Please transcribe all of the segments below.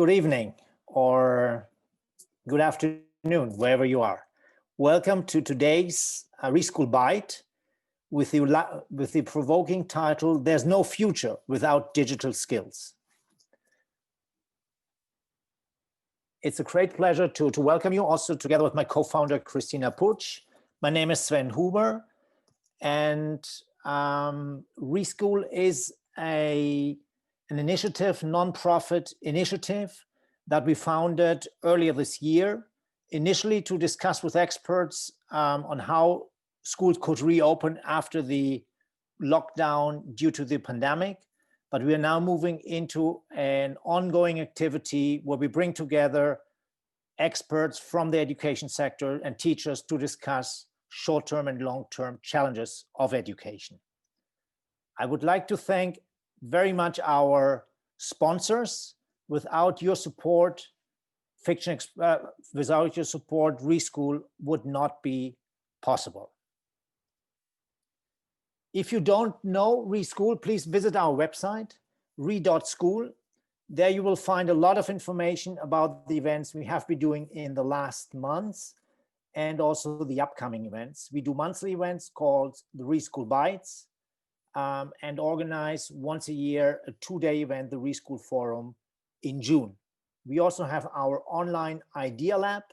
good evening, or good afternoon, wherever you are. Welcome to today's RE.SCHOOL Bite with the provoking title, There's No Future Without Digital Skills. It's a great pleasure to welcome you also together with my co-founder, Christina Putsch. My name is Sven Huber, and RE.SCHOOL is an initiative, non-profit initiative that we founded earlier this year, initially to discuss with experts on how schools could reopen after the lockdown due to the pandemic. But we are now moving into an ongoing activity where we bring together experts from the education sector and teachers to discuss short-term and long-term challenges of education. I would like to thank very much our sponsors. Without your support, RE.SCHOOL would not be possible. If you don't know RE.SCHOOL, please visit our website, re.school. There you will find a lot of information about the events we have been doing in the last months and also the upcoming events. We do monthly events called the RE.SCHOOL Bites and organize once a year a two-day event, the RE.SCHOOL Forum in June. We also have our online Idea Lab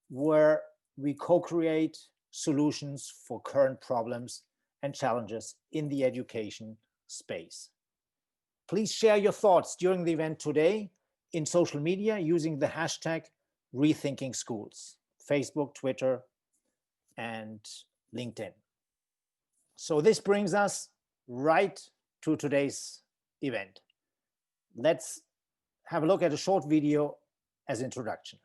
where we co-create solutions for current problems and challenges in the education space. Please share your thoughts during the event today in social media using the hashtag #RethinkingSchools, Facebook, Twitter, and LinkedIn. So this brings us right to today's event. Let's have a look at a short video as introduction.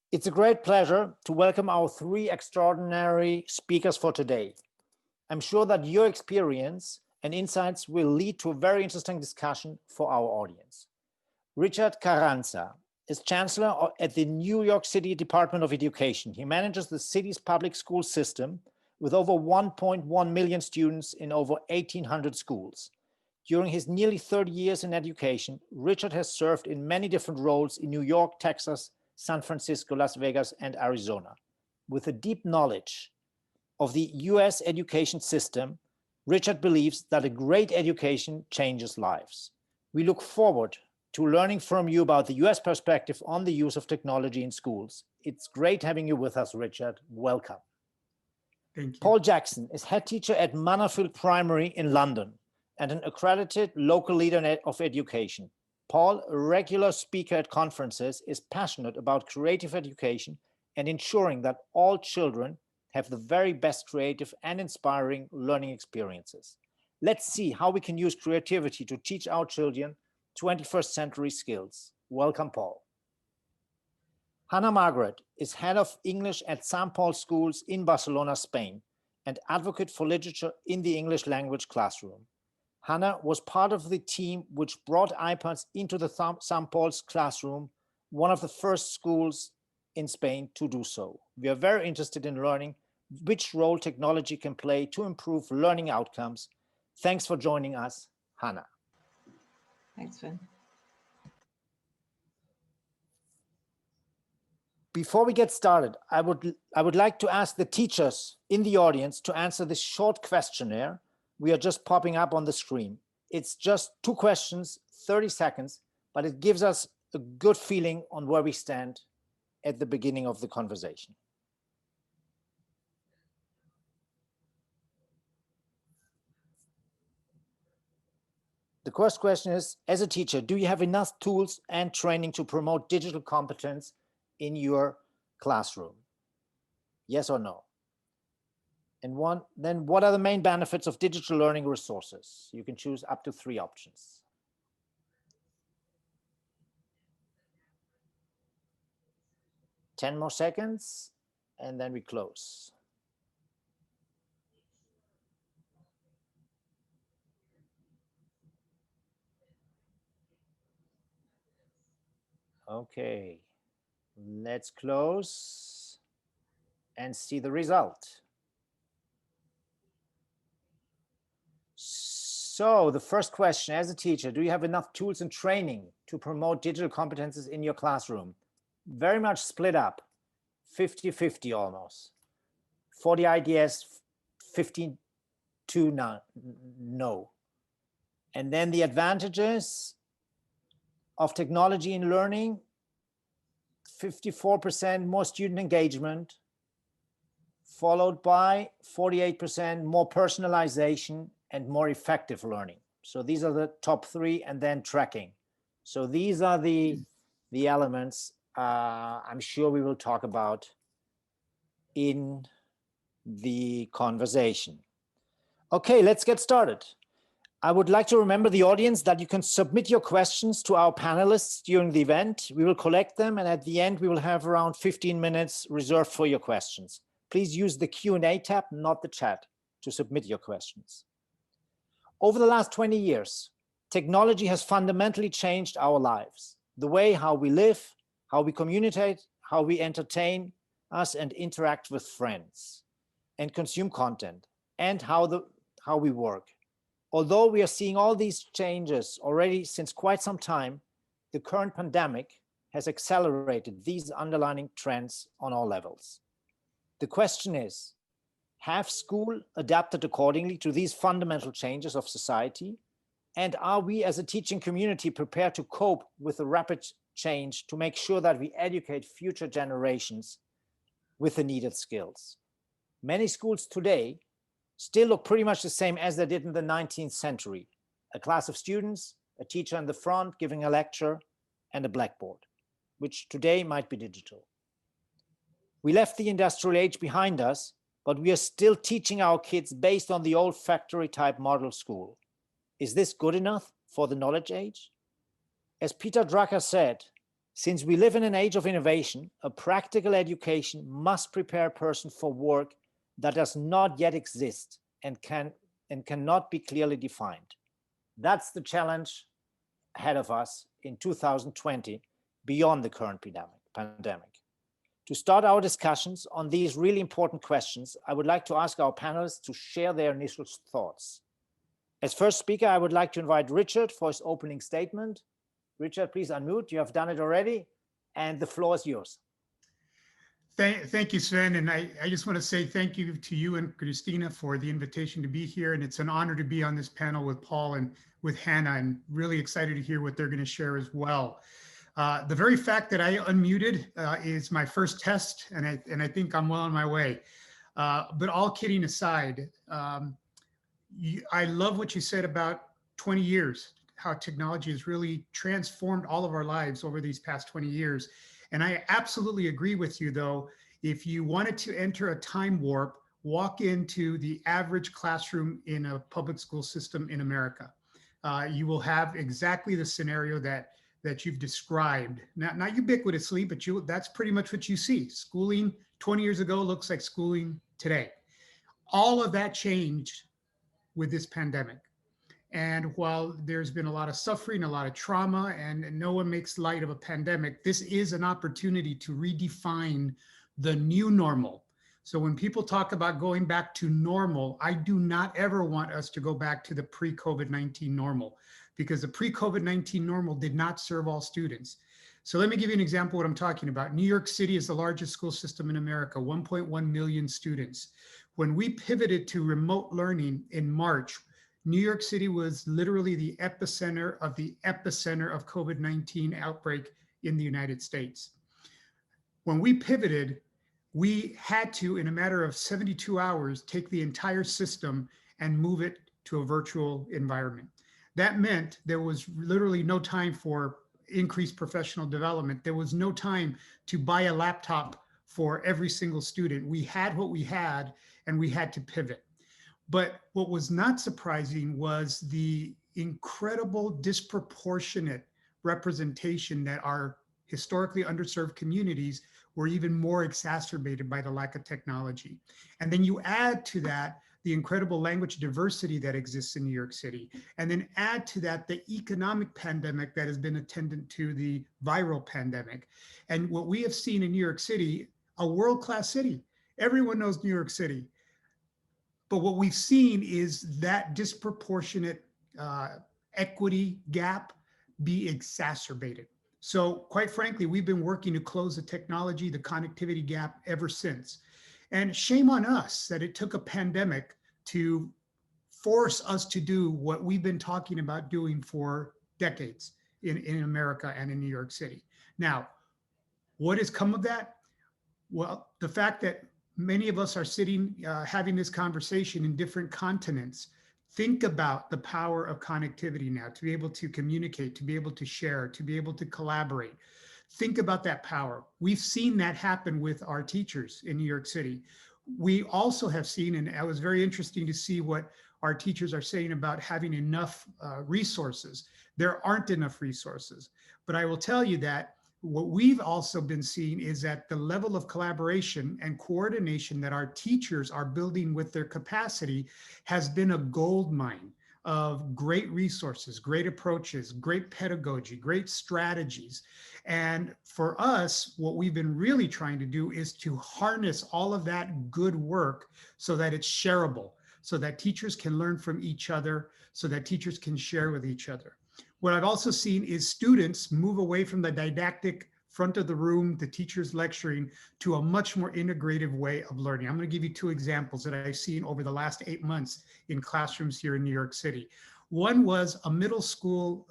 It's a great pleasure to welcome our three extraordinary speakers for today. I'm sure that your experience and insights will lead to a very interesting discussion for our audience. Richard Carranza is Chancellor at the New York City Department of Education. He manages the city's public school system with over 1.1 million students in over 1,800 schools. During his nearly 30 years in education, Richard has served in many different roles in New York, Texas, San Francisco, Las Vegas, and Arizona. With a deep knowledge of the US education system, Richard believes that a great education changes lives. We look forward to learning from you about the US perspective on the use of technology in schools. It's great having you with us, Richard. Welcome. Thank you. Paul Jackson is head teacher at Manorfield Primary in London and an accredited local leader of education. Paul, a regular speaker at conferences, is passionate about creative education and ensuring that all children have the very best creative and inspiring learning experiences. Let's see how we can use creativity to teach our children 21st century skills. Welcome, Paul. Hannah Margrett is head of English at St. Paul's Schools in Barcelona, Spain, and advocate for literature in the English language classroom. Hannah was part of the team which brought iPads into the St. Paul's classroom, one of the first schools in Spain to do so. We are very interested in learning which role technology can play to improve learning outcomes. Thanks for joining us, Hannah. Thanks, Finn. Before we get started, I would like to ask the teachers in the audience to answer this short questionnaire we are just popping up on the screen. It's just 2 questions, 30 seconds, but it gives us a good feeling on where we stand at the beginning of the conversation. The first question is, as a teacher, do you have enough tools and training to promote digital competence in your classroom? Yes or no? And then what are the main benefits of digital learning resources? You can choose up to 3 options. Ten more seconds, and then we close. Okay, let's close and see the result. So the first question, as a teacher, do you have enough tools and training to promote digital competences in your classroom? Very much split up, 50-50 almost. 40 ideas, 52 no. And then the advantages of technology in learning, 54% more student engagement, followed by 48% more personalization and more effective learning. So these are the top 3, and then tracking. So these are the elements I'm sure we will talk about in the conversation. Okay, let's get started. I would like to remember the audience that you can submit your questions to our panelists during the event. We will collect them, and at the end we will have around 15 minutes reserved for your questions. Please use the Q&A tab, not the chat, to submit your questions. Over the last 20 years, technology has fundamentally changed our lives. The way how we live, how we communicate, how we entertain us and interact with friends and consume content, and how we work. Although we are seeing all these changes already since quite some time, the current pandemic has accelerated these underlying trends on all levels. The question is, have schools adapted accordingly to these fundamental changes of society? And are we as a teaching community prepared to cope with the rapid change to make sure that we educate future generations with the needed skills? Many schools today still look pretty much the same as they did in the 19th century. A class of students, a teacher in the front giving a lecture, and a blackboard, which today might be digital. We left the industrial age behind us, but we are still teaching our kids based on the old factory type model school. Is this good enough for the knowledge age? As Peter Drucker said, since we live in an age of innovation, a practical education must prepare a person for work that does not yet exist and cannot be clearly defined. That's the challenge ahead of us in 2020, beyond the current pandemic. To start our discussions on these really important questions, I would like to ask our panelists to share their initial thoughts. As first speaker, I would like to invite Richard for his opening statement. Richard, please unmute. You have done it already, and the floor is yours. Thank you, Sven. And I just want to say thank you to you and Christina for the invitation to be here. And it's an honor to be on this panel with Paul and with Hannah. I'm really excited to hear what they're going to share as well. The very fact that I unmuted is my first test, and I think I'm well on my way. But all kidding aside, I love what you said about 20 years, how technology has really transformed all of our lives over these past 20 years. And I absolutely agree with you, though. If you wanted to enter a time warp, walk into the average classroom in a public school system in America. You will have exactly the scenario that you've described. Not ubiquitously, but that's pretty much what you see. Schooling 20 years ago looks like schooling today. All of that changed with this pandemic. And while there's been a lot of suffering, a lot of trauma, and no one makes light of a pandemic, this is an opportunity to redefine the new normal. So when people talk about going back to normal, I do not ever want us to go back to the pre-COVID-19 normal, because the pre-COVID-19 normal did not serve all students. So let me give you an example of what I'm talking about. New York City is the largest school system in America, 1.1 million students. When we pivoted to remote learning in March, New York City was literally the epicenter of COVID-19 outbreak in the United States. When we pivoted, we had to, in a matter of 72 hours, take the entire system and move it to a virtual environment. That meant there was literally no time for increased professional development. There was no time to buy a laptop for every single student. We had what we had, and we had to pivot. But what was not surprising was the incredible disproportionate representation that our historically underserved communities were even more exacerbated by the lack of technology. And then you add to that the incredible language diversity that exists in New York City. And then add to that the economic pandemic that has been attendant to the viral pandemic. And what we have seen in New York City, a world-class city. Everyone knows New York City. But what we've seen is that disproportionate equity gap be exacerbated. So quite frankly, we've been working to close the technology, the connectivity gap ever since. And shame on us that it took a pandemic to force us to do what we've been talking about doing for decades in America and in New York City. Now, what has come of that? Well, the fact that many of us are sitting, having this conversation in different continents. Think about the power of connectivity now, to be able to communicate, to be able to share, to be able to collaborate. Think about that power. We've seen that happen with our teachers in New York City. We also have seen, and it was very interesting to see what our teachers are saying about having enough resources. There aren't enough resources, but I will tell you that what we've also been seeing is that the level of collaboration and coordination that our teachers are building with their capacity has been a gold mine of great resources, great approaches, great pedagogy, great strategies. And for us, what we've been really trying to do is to harness all of that good work so that it's shareable, so that teachers can learn from each other, so that teachers can share with each other. What I've also seen is students move away from the didactic front of the room, the teachers lecturing, to a much more integrative way of learning. I'm going to give you two examples that I've seen over the last 8 months in classrooms here in New York City. One was a middle school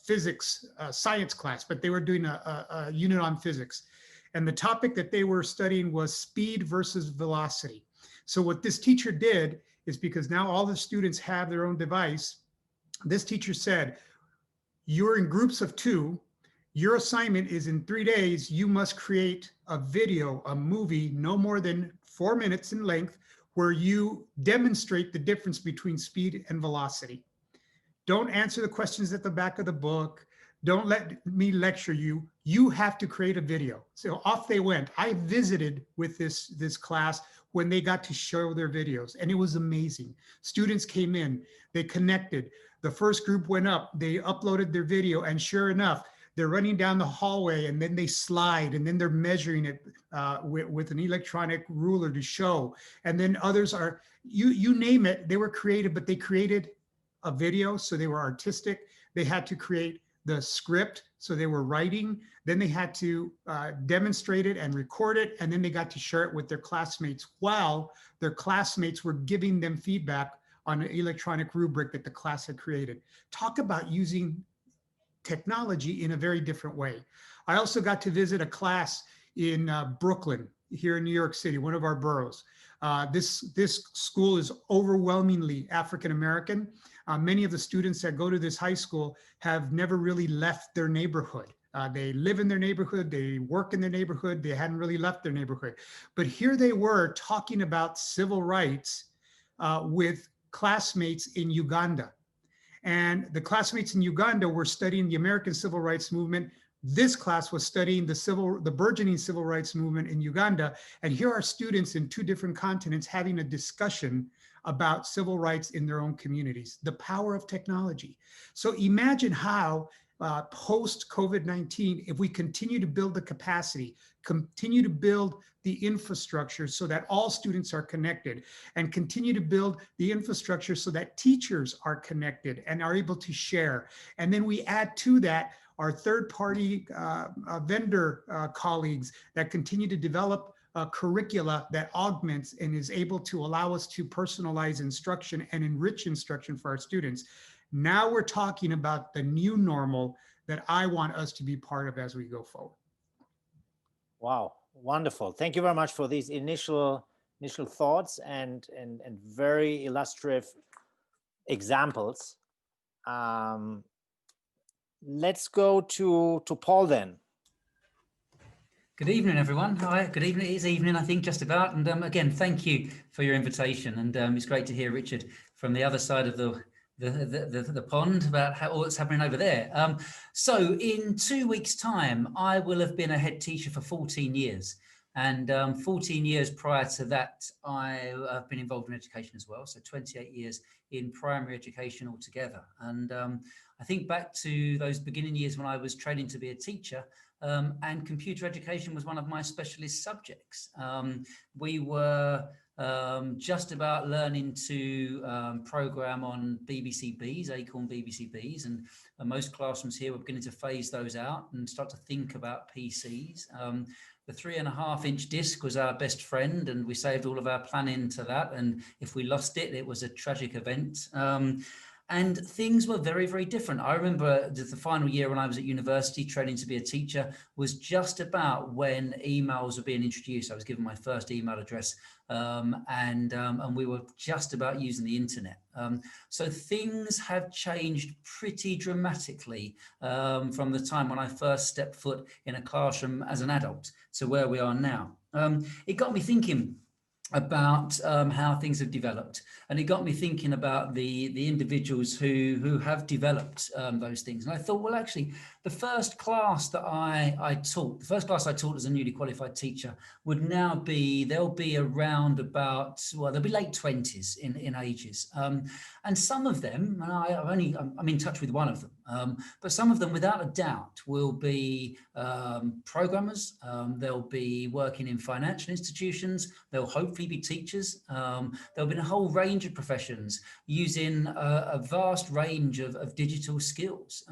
physics science class, but they were doing a unit on physics. And the topic that they were studying was speed versus velocity. So what this teacher did is, because now all the students have their own device, this teacher said, you're in groups of 2. Your assignment is in 3 days, you must create a video, a movie, no more than 4 minutes in length, where you demonstrate the difference between speed and velocity. Don't answer the questions at the back of the book. Don't let me lecture you. You have to create a video. So off they went. I visited with this class when they got to show their videos, and it was amazing. Students came in, they connected. The first group went up, they uploaded their video, and sure enough, they're running down the hallway, and then they slide, and then they're measuring it with an electronic ruler to show. And then others are, you name it, they were creative, but they created a video, so they were artistic. They had to create the script, so they were writing. Then they had to demonstrate it and record it, and then they got to share it with their classmates while their classmates were giving them feedback on an electronic rubric that the class had created. Talk about using technology in a very different way. I also got to visit a class in Brooklyn, here in New York City, one of our boroughs. This school is overwhelmingly African-American. Many of the students that go to this high school have never really left their neighborhood. They live in their neighborhood, they work in their neighborhood, they hadn't really left their neighborhood. But here they were talking about civil rights with classmates in Uganda. And the classmates in Uganda were studying the American Civil Rights Movement. This class was studying the burgeoning civil rights movement in Uganda. And here are students in 2 different continents having a discussion about civil rights in their own communities, the power of technology. So imagine how post-COVID-19, if we continue to build the capacity, continue to build the infrastructure so that all students are connected, and continue to build the infrastructure so that teachers are connected and are able to share. And then we add to that our third-party vendor colleagues that continue to develop curricula that augments and is able to allow us to personalize instruction and enrich instruction for our students. Now we're talking about the new normal that I want us to be part of as we go forward. Wow, wonderful. Thank you very much for these initial thoughts and very illustrative examples. Let's go to Paul then. Good evening, everyone. Hi, good evening. It is evening, I think, just about. And again, thank you for your invitation. And it's great to hear Richard from the other side of the pond about all that's happening over there. So in 2 weeks' time, I will have been a head teacher for 14 years. And 14 years prior to that, I've been involved in education as well. So 28 years in primary education altogether. And I think back to those beginning years when I was training to be a teacher, and computer education was one of my specialist subjects. We were just about learning to program on BBCBs, Acorn BBCBs, and most classrooms here were beginning to phase those out and start to think about PCs. The 3.5-inch disc was our best friend, and we saved all of our planning to that. And if we lost it, it was a tragic event. And things were very, very different. I remember the final year when I was at university training to be a teacher was just about when emails were being introduced. I was given my first email address, and we were just about using the internet. So things have changed pretty dramatically from the time when I first stepped foot in a classroom as an adult to where we are now. It got me thinking about how things have developed, and it got me thinking about the individuals who have developed those things. And I thought, well, actually, the first class that I taught, the first class I taught as a newly qualified teacher would now be, they'll be around about, well, they'll be late 20s in ages. And some of them, and I'm in touch with one of them, but some of them without a doubt will be programmers, they'll be working in financial institutions, they'll hopefully be teachers, there'll be a whole range of professions using a vast range of digital skills.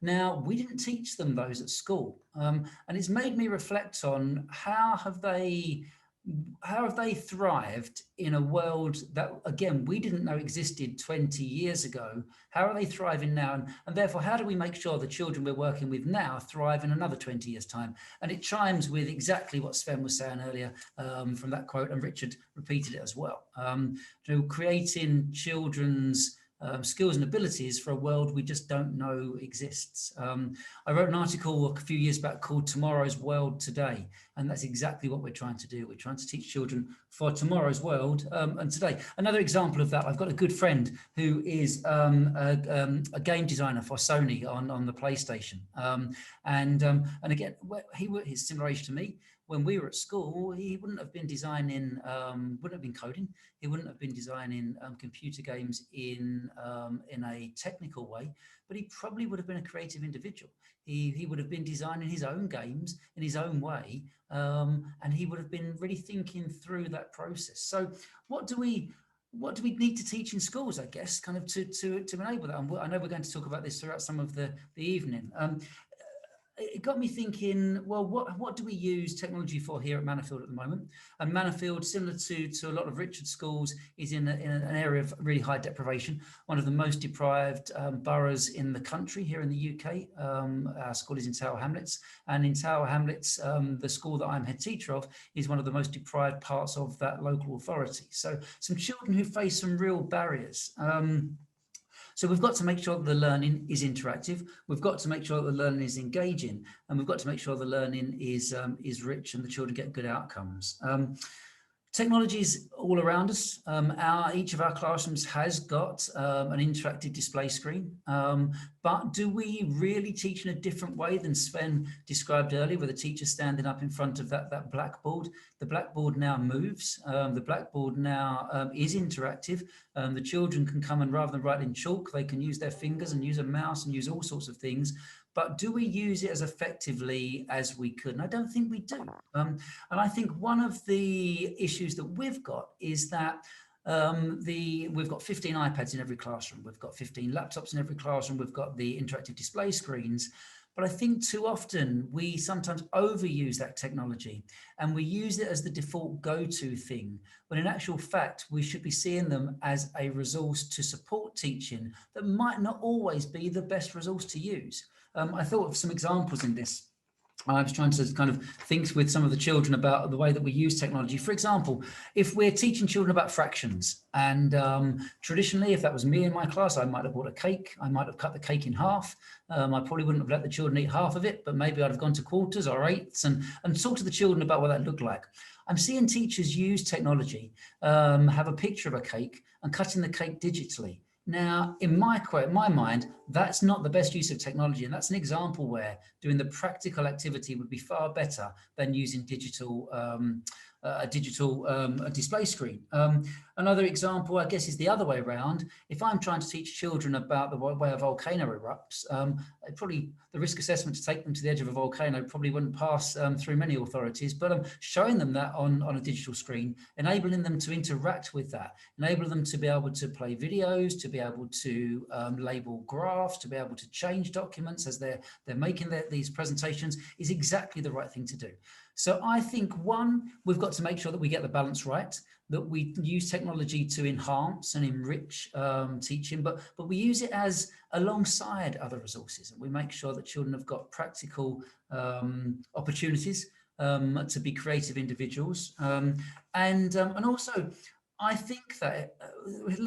Now, we didn't teach them those at school, and it's made me reflect on how have they thrived in a world that, again, we didn't know existed 20 years ago. How are they thriving now? And therefore, how do we make sure the children we're working with now thrive in another 20 years' time? And it chimes with exactly what Sven was saying earlier from that quote, and Richard repeated it as well. Creating children's skills and abilities for a world we just don't know exists. I wrote an article a few years back called Tomorrow's World Today, and that's exactly what we're trying to do. We're trying to teach children for tomorrow's world and today. Another example of that, I've got a good friend who is a game designer for Sony on the PlayStation. And again, he's similar age to me. When we were at school, he wouldn't have been designing, wouldn't have been coding. He wouldn't have been designing computer games in a technical way, but he probably would have been a creative individual. He would have been designing his own games in his own way, and he would have been really thinking through that process. So what do we need to teach in schools, I guess, kind of to enable that? And I know we're going to talk about this throughout some of the evening. It got me thinking, well, what do we use technology for here at Manorfield at the moment? And Manorfield, similar to a lot of Richard's schools, is in an area of really high deprivation, one of the most deprived boroughs in the country here in the UK. Our school is in Tower Hamlets, and in Tower Hamlets, the school that I'm head teacher of is one of the most deprived parts of that local authority. So some children who face some real barriers. So we've got to make sure that the learning is interactive. We've got to make sure that the learning is engaging, and we've got to make sure the learning is rich and the children get good outcomes. Technology is all around us. Each of our classrooms has got an interactive display screen, but do we really teach in a different way than Sven described earlier, with the teacher standing up in front of that blackboard? The blackboard now moves. The blackboard now is interactive. The children can come, and rather than write in chalk, they can use their fingers and use a mouse and use all sorts of things. But do we use it as effectively as we could? And I don't think we do. And I think one of the issues that we've got is that we've got 15 iPads in every classroom. We've got 15 laptops in every classroom. We've got the interactive display screens. But I think too often we sometimes overuse that technology and we use it as the default go-to thing, when in actual fact, we should be seeing them as a resource to support teaching that might not always be the best resource to use. I thought of some examples in this. I was trying to kind of think with some of the children about the way that we use technology. For example, if we're teaching children about fractions, and traditionally, if that was me in my class, I might have bought a cake. I might have cut the cake in half. I probably wouldn't have let the children eat half of it, but maybe I'd have gone to quarters or eighths and talked to the children about what that looked like. I'm seeing teachers use technology, have a picture of a cake and cutting the cake digitally. Now, in my mind, that's not the best use of technology. And that's an example where doing the practical activity would be far better than using a digital display screen. Another example, I guess, is the other way around. If I'm trying to teach children about the way a volcano erupts, probably the risk assessment to take them to the edge of a volcano probably wouldn't pass through many authorities, but I'm showing them that on a digital screen, enabling them to interact with that, enable them to be able to play videos, to be able to label graphs, to be able to change documents as they're making these presentations is exactly the right thing to do. So I think, one, we've got to make sure that we get the balance right, that we use technology to enhance and enrich teaching, but we use it as alongside other resources, and we make sure that children have got practical opportunities to be creative individuals. And also, I think that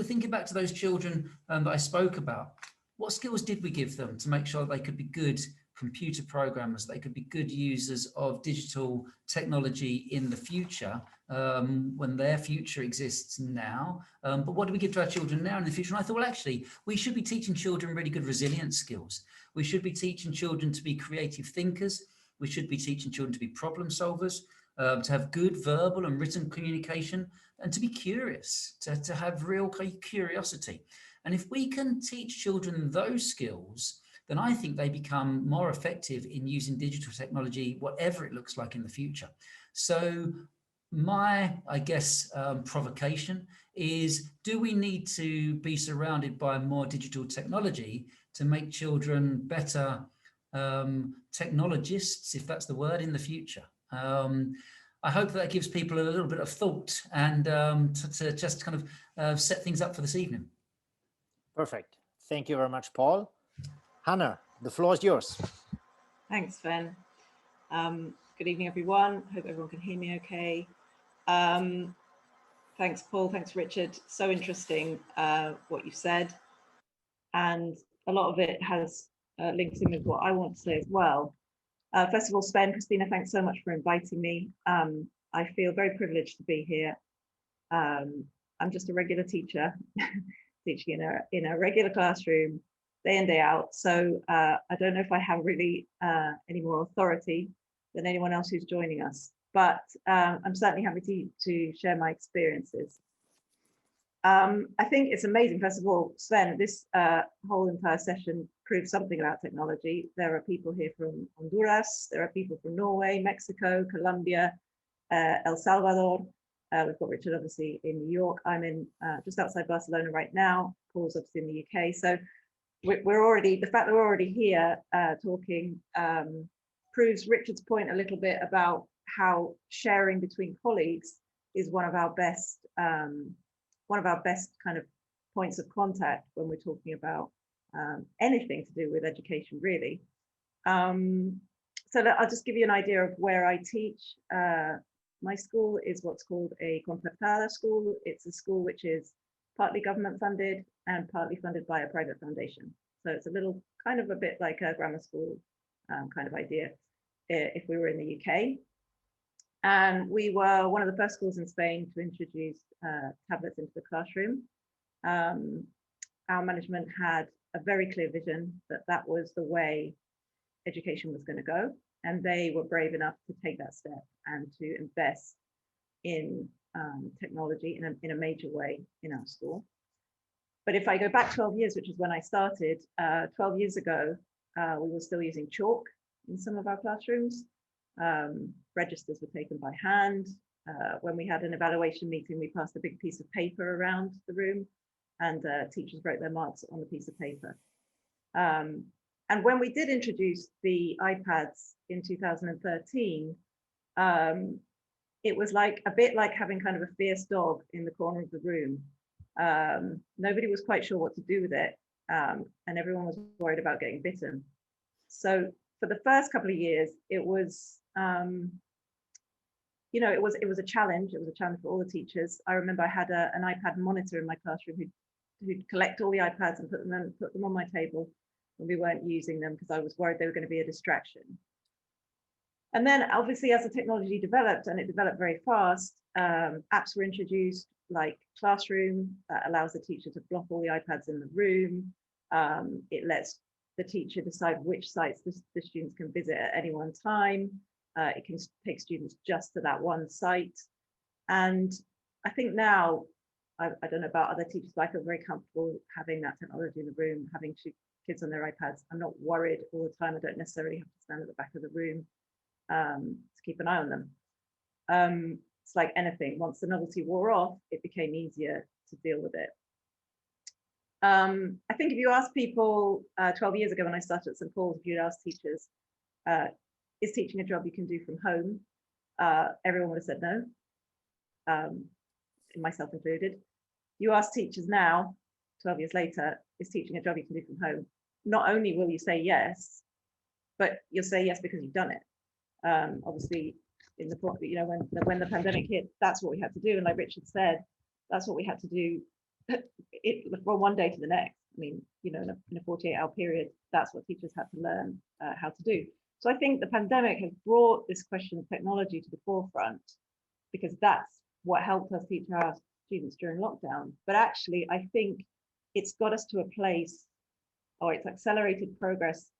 thinking back to those children that I spoke about, what skills did we give them to make sure they could be good computer programmers, they could be good users of digital technology in the future, when their future exists now. But what do we give to our children now in the future? And I thought, well, actually, we should be teaching children really good resilience skills. We should be teaching children to be creative thinkers. We should be teaching children to be problem solvers, to have good verbal and written communication, and to be curious, to have real curiosity. And if we can teach children those skills, then I think they become more effective in using digital technology, whatever it looks like in the future. So my, I guess, provocation is, do we need to be surrounded by more digital technology to make children better technologists, if that's the word, in the future? I hope that gives people a little bit of thought and to just kind of set things up for this evening. Perfect. Thank you very much, Paul. Hannah, the floor is yours. Thanks, Sven. Good evening, everyone. Hope everyone can hear me okay. Thanks, Paul. Thanks, Richard. So interesting what you said. And a lot of it has links in with what I want to say as well. First of all, Sven, Christina, thanks so much for inviting me. I feel very privileged to be here. I'm just a regular teacher teaching in a regular classroom, day in, day out. So I don't know if I have really any more authority than anyone else who's joining us, but I'm certainly happy to share my experiences. I think it's amazing, first of all, Sven, this whole entire session proves something about technology. There are people here from Honduras, there are people from Norway, Mexico, Colombia, El Salvador. We've got Richard obviously in New York. I'm in just outside Barcelona right now. Paul's obviously in the UK. So we're already, the fact that we're already here talking proves Richard's point a little bit about how sharing between colleagues is one of our best kind of points of contact when we're talking about anything to do with education, really. So I'll just give you an idea of where I teach. My school is what's called a concertada school. It's a school which is partly government funded and partly funded by a private foundation. So it's a little kind of a bit like a grammar school kind of idea if we were in the UK. And we were one of the first schools in Spain to introduce tablets into the classroom. Our management had a very clear vision that that was the way education was going to go. And they were brave enough to take that step and to invest in technology in a major way in our school. But if I go back 12 years, which is when I started, 12 years ago, we were still using chalk in some of our classrooms. Registers were taken by hand. When we had an evaluation meeting, we passed a big piece of paper around the room and teachers wrote their marks on the piece of paper. And when we did introduce the iPads in 2013, it was like a bit like having kind of a fierce dog in the corner of the room. Nobody was quite sure what to do with it, and everyone was worried about getting bitten. So for the first couple of years, it was, you know, it was a challenge. It was a challenge for all the teachers. I remember I had an iPad monitor in my classroom who'd collect all the iPads and put them on my table when we weren't using them, because I was worried they were going to be a distraction. And then obviously as the technology developed, and it developed very fast, apps were introduced like Classroom that allows the teacher to block all the iPads in the room. It lets the teacher decide which sites the students can visit at any one time. It can take students just to that one site. And I think now, I don't know about other teachers, but I feel very comfortable having that technology in the room, having two kids on their iPads. I'm not worried all the time. I don't necessarily have to stand at the back of the room to keep an eye on them. It's like anything, once the novelty wore off, it became easier to deal with it. I think if you ask people 12 years ago when I started at St. Paul's, if you'd ask teachers, is teaching a job you can do from home? Everyone would have said no, myself included. You ask teachers now, 12 years later, is teaching a job you can do from home? Not only will you say yes, but you'll say yes because you've done it. Obviously, in the, you know, when the pandemic hit, that's what we had to do. And like Richard said, that's what we had to do from one day to the next. I mean, you know, in a 48-hour period, that's what teachers had to learn how to do. So I think the pandemic has brought this question of technology to the forefront, because that's what helped us teach our students during lockdown. But actually, I think it's got us to a place, or it's accelerated progress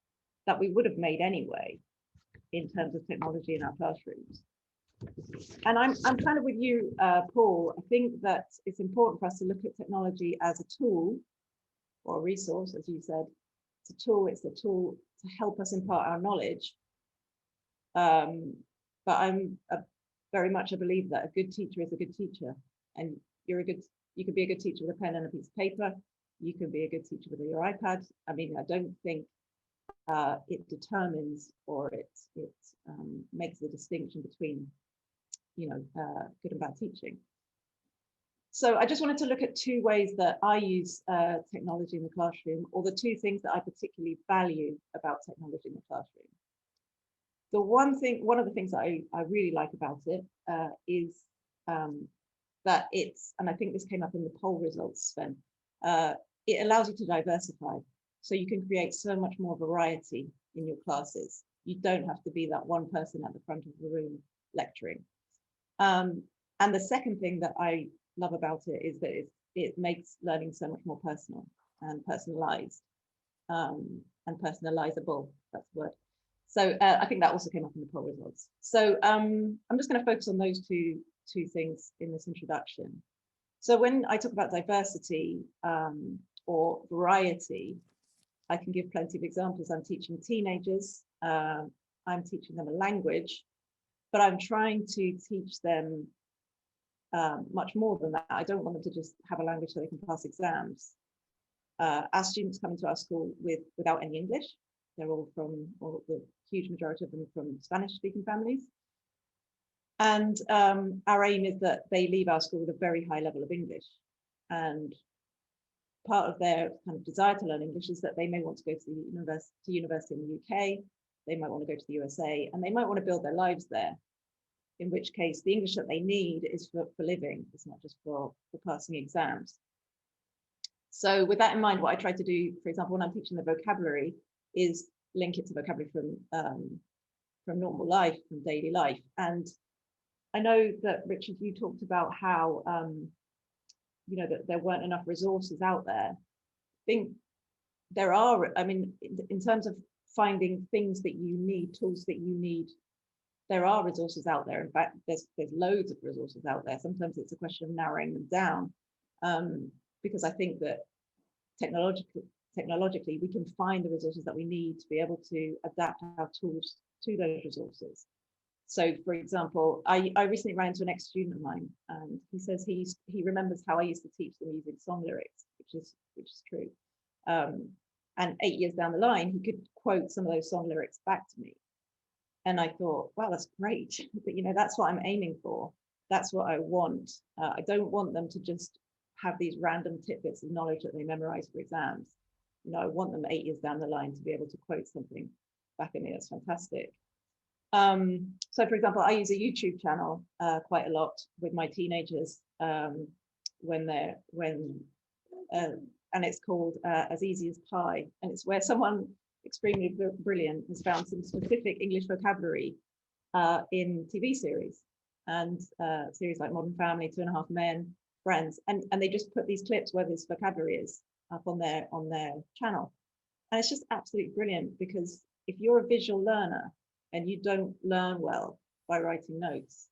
that we would have made anyway in terms of technology in our classrooms. And I'm kind of with you, Paul. I think that it's important for us to look at technology as a tool or a resource, as you said. It's a tool to help us impart our knowledge. But I'm very much a believer that a good teacher is a good teacher, and you can be a good teacher with a pen and a piece of paper. You can be a good teacher with your iPad. I mean, I don't think it determines, or it makes the distinction between, you know, good and bad teaching. So I just wanted to look at two ways that I use technology in the classroom, or the two things that I particularly value about technology in the classroom. The one of the things that I really like about it is that it's, and I think this came up in the poll results, Sven, it allows you to diversify. So you can create so much more variety in your classes. You don't have to be that one person at the front of the room lecturing. And the second thing that I love about it is that it makes learning so much more personal and personalized and personalizable, that's the word. So I think that also came up in the poll results. So I'm just going to focus on those two things in this introduction. So when I talk about diversity or variety, I can give plenty of examples. I'm teaching teenagers, I'm teaching them a language, but I'm trying to teach them much more than that. I don't want them to just have a language so they can pass exams. Our students come into our school without any English. They're all the huge majority of them from Spanish-speaking families. And our aim is that they leave our school with a very high level of English. And part of their kind of desire to learn English is that they may want to go to university in the UK, they might want to go to the USA, and they might want to build their lives there. In which case, the English that they need is for living. It's not just for passing exams. So with that in mind, what I try to do, for example, when I'm teaching the vocabulary, is link it to vocabulary from normal life, from daily life. And I know that, Richard, you talked about how you know, that there weren't enough resources out there. I think there are, I mean, in terms of finding things that you need, tools that you need, there are resources out there. In fact, there's loads of resources out there. Sometimes it's a question of narrowing them down, because I think that technologically, we can find the resources that we need to be able to adapt our tools to those resources. So, for example, I recently ran into an ex-student of mine, and he says he remembers how I used to teach them using song lyrics, which is true. And 8 years down the line, he could quote some of those song lyrics back to me. And I thought, wow, that's great. But, you know, that's what I'm aiming for. That's what I want. I don't want them to just have these random tidbits of knowledge that they memorize for exams. You know, I want them 8 years down the line to be able to quote something back at me. That's fantastic. So, for example, I use a YouTube channel quite a lot with my teenagers and it's called As Easy as Pie, and it's where someone extremely brilliant has found some specific English vocabulary in TV series and series like Modern Family, 2.5 Men, Friends, and they just put these clips where this vocabulary is up on their channel, and it's just absolutely brilliant, because if you're a visual learner and you don't learn well by writing notes,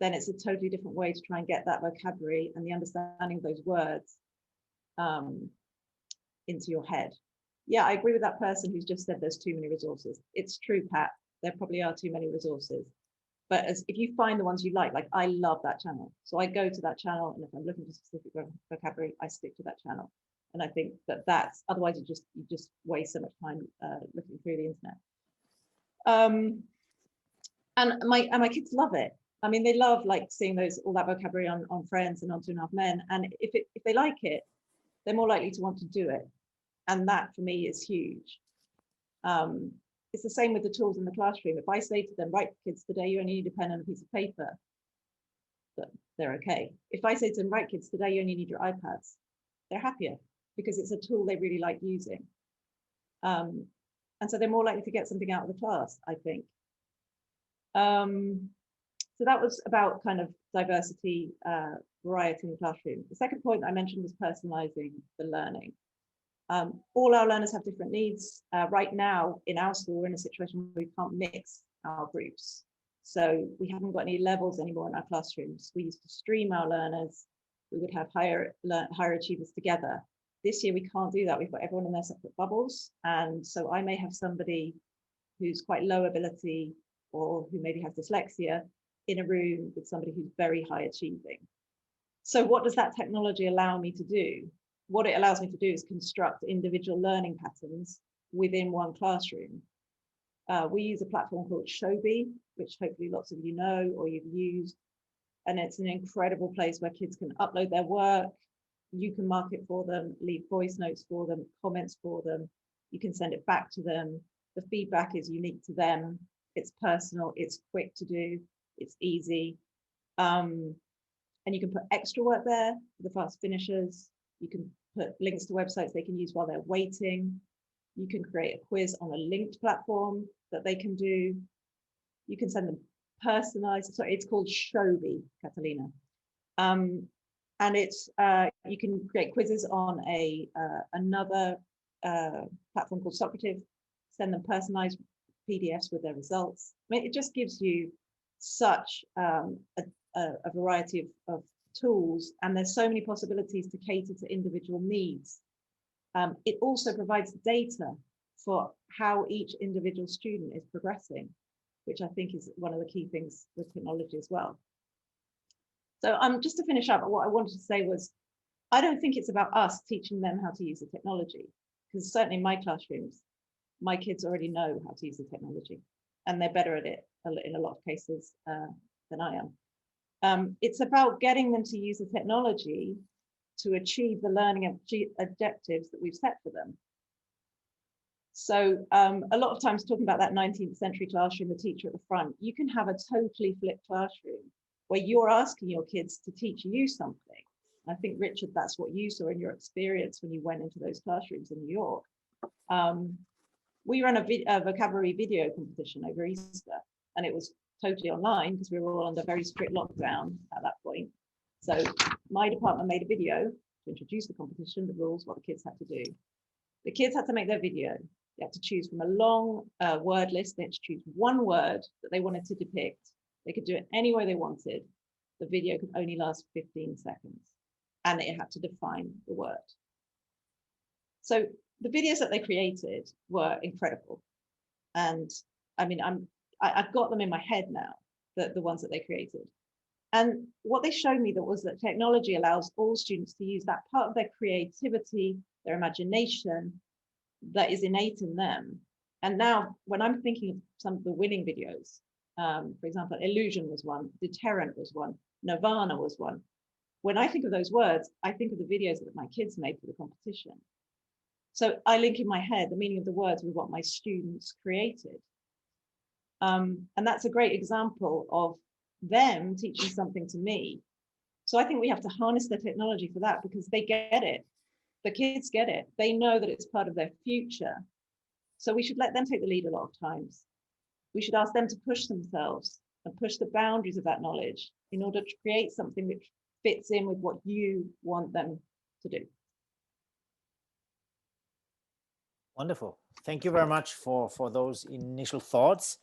then it's a totally different way to try and get that vocabulary and the understanding of those words into your head. Yeah, I agree with that person who's just said there's too many resources. It's true, Pat, there probably are too many resources. But if you find the ones you like I love that channel. So I go to that channel, and if I'm looking for specific vocabulary, I stick to that channel. And I think that's, otherwise you just waste so much time looking through the internet. And my kids love it. I mean, they love like seeing all that vocabulary on Friends and on 2.5 Men. And if they like it, they're more likely to want to do it. And that for me is huge. It's the same with the tools in the classroom. If I say to them, right, kids, today you only need a pen and a piece of paper, they're okay. If I say to them, right, kids, today you only need your iPads, they're happier, because it's a tool they really like using. And so they're more likely to get something out of the class, I think. So that was about kind of diversity, variety in the classroom. The second point I mentioned was personalizing the learning. All our learners have different needs. Right now in our school, we're in a situation where we can't mix our groups. So we haven't got any levels anymore in our classrooms. We used to stream our learners. We would have higher achievers together. This year we can't do that. We've got everyone in their separate bubbles. And so I may have somebody who's quite low ability or who maybe has dyslexia in a room with somebody who's very high achieving. So what does that technology allow me to do? What it allows me to do is construct individual learning patterns within one classroom. We use a platform called Shobi, which hopefully lots of you know or you've used. And it's an incredible place where kids can upload their work. You can mark it for them, leave voice notes for them, comments for them. You can send it back to them. The feedback is unique to them. It's personal, it's quick to do, it's easy. And you can put extra work there for the fast finishers. You can put links to websites they can use while they're waiting. You can create a quiz on a linked platform that they can do. You can send them personalized, sorry, it's called Shobi, Catalina. And it's, you can create quizzes on another platform called Socrative, send them personalized PDFs with their results. I mean, it just gives you such a variety of tools, and there's so many possibilities to cater to individual needs. It also provides data for how each individual student is progressing, which I think is one of the key things with technology as well. So just to finish up, what I wanted to say was, I don't think it's about us teaching them how to use the technology, because certainly in my classrooms, my kids already know how to use the technology, and they're better at it in a lot of cases than I am. It's about getting them to use the technology to achieve the learning objectives that we've set for them. So a lot of times talking about that 19th century classroom, the teacher at the front, you can have a totally flipped classroom where you're asking your kids to teach you something. I think, Richard, that's what you saw in your experience when you went into those classrooms in New York. We ran a vocabulary video competition over Easter, and it was totally online because we were all under very strict lockdown at that point. So my department made a video to introduce the competition, the rules, what the kids had to do. The kids had to make their video. They had to choose from a long word list. They had to choose one word that they wanted to depict. They could do it any way they wanted. The video could only last 15 seconds, and it had to define the word. So the videos that they created were incredible. And I mean, I've got them in my head now, the ones that they created. And what they showed me was that technology allows all students to use that part of their creativity, their imagination, that is innate in them. And now when I'm thinking of some of the winning videos, for example, illusion was one, deterrent was one, nirvana was one. When I think of those words, I think of the videos that my kids made for the competition. So I link in my head the meaning of the words with what my students created. And that's a great example of them teaching something to me. So I think we have to harness the technology for that, because they get it. The kids get it. They know that it's part of their future. So we should let them take the lead a lot of times. We should ask them to push themselves and push the boundaries of that knowledge in order to create something which fits in with what you want them to do. Wonderful. Thank you very much for those initial thoughts.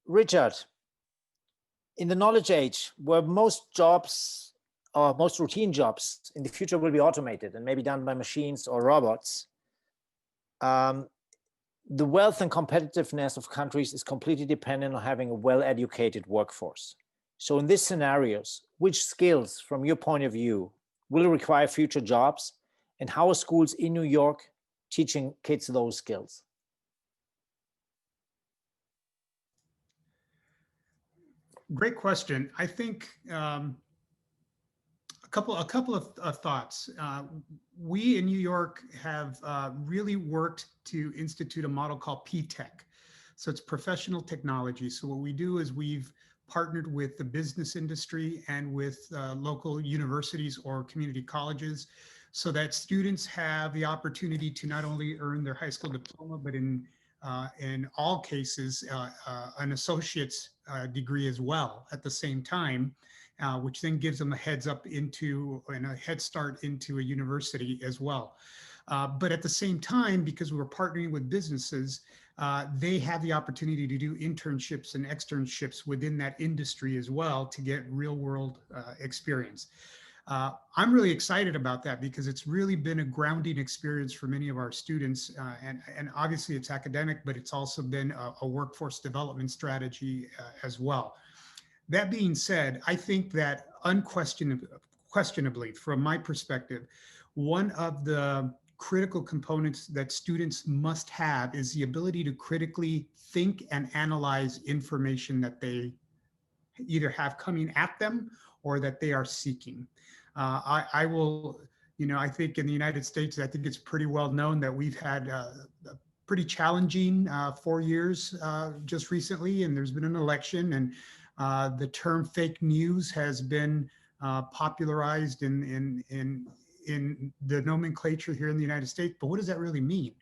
Richard, in the knowledge age, where most jobs or most routine jobs in the future will be automated and maybe done by machines or robots, the wealth and competitiveness of countries is completely dependent on having a well-educated workforce. So in these scenarios, which skills, from your point of view, will require future jobs, and how are schools in New York teaching kids those skills? Great question. I think a couple of thoughts. We in New York have really worked to institute a model called P-Tech. So it's professional technology. So what we do is we've partnered with the business industry and with local universities or community colleges, so that students have the opportunity to not only earn their high school diploma, but in all cases, an associate's degree as well at the same time, which then gives them a heads up into and a head start into a university as well. But at the same time, because we're partnering with businesses, they have the opportunity to do internships and externships within that industry as well to get real world experience. I'm really excited about that because it's really been a grounding experience for many of our students. And obviously it's academic, but it's also been a workforce development strategy as well. That being said, I think that unquestionably, from my perspective, one of the critical components that students must have is the ability to critically think and analyze information that they either have coming at them or that they are seeking. I will, I think in the United States, I think it's pretty well known that we've had a pretty challenging 4 years just recently, and there's been an election, and the term fake news has been popularized in the nomenclature here in the United States. But what does that really mean?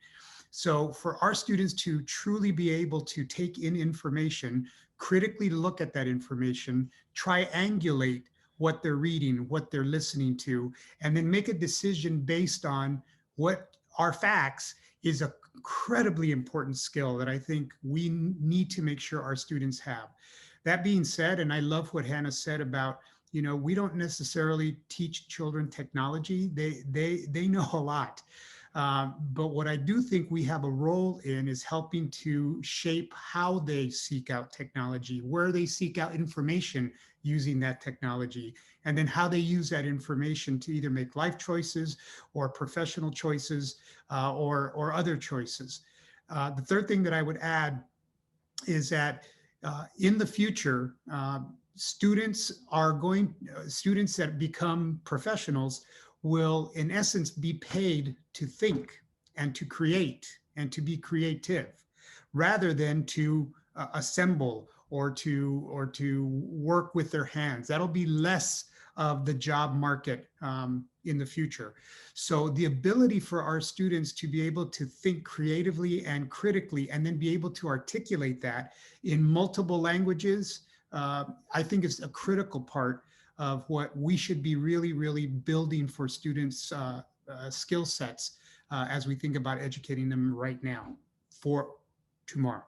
So for our students to truly be able to take in information, critically look at that information, triangulate what they're reading, what they're listening to, and then make a decision based on what are facts is an incredibly important skill that I think we need to make sure our students have. That being said, and I love what Hannah said about, we don't necessarily teach children technology. They know a lot. But what I do think we have a role in is helping to shape how they seek out technology, where they seek out information using that technology, and then how they use that information to either make life choices or professional choices or other choices. The third thing that I would add is that in the future, students that become professionals will in essence be paid to think and to create and to be creative rather than to assemble or to work with their hands. That'll be less of the job market in the future. So the ability for our students to be able to think creatively and critically and then be able to articulate that in multiple languages, I think is a critical part of what we should be really, really building for students' skill sets as we think about educating them right now for tomorrow.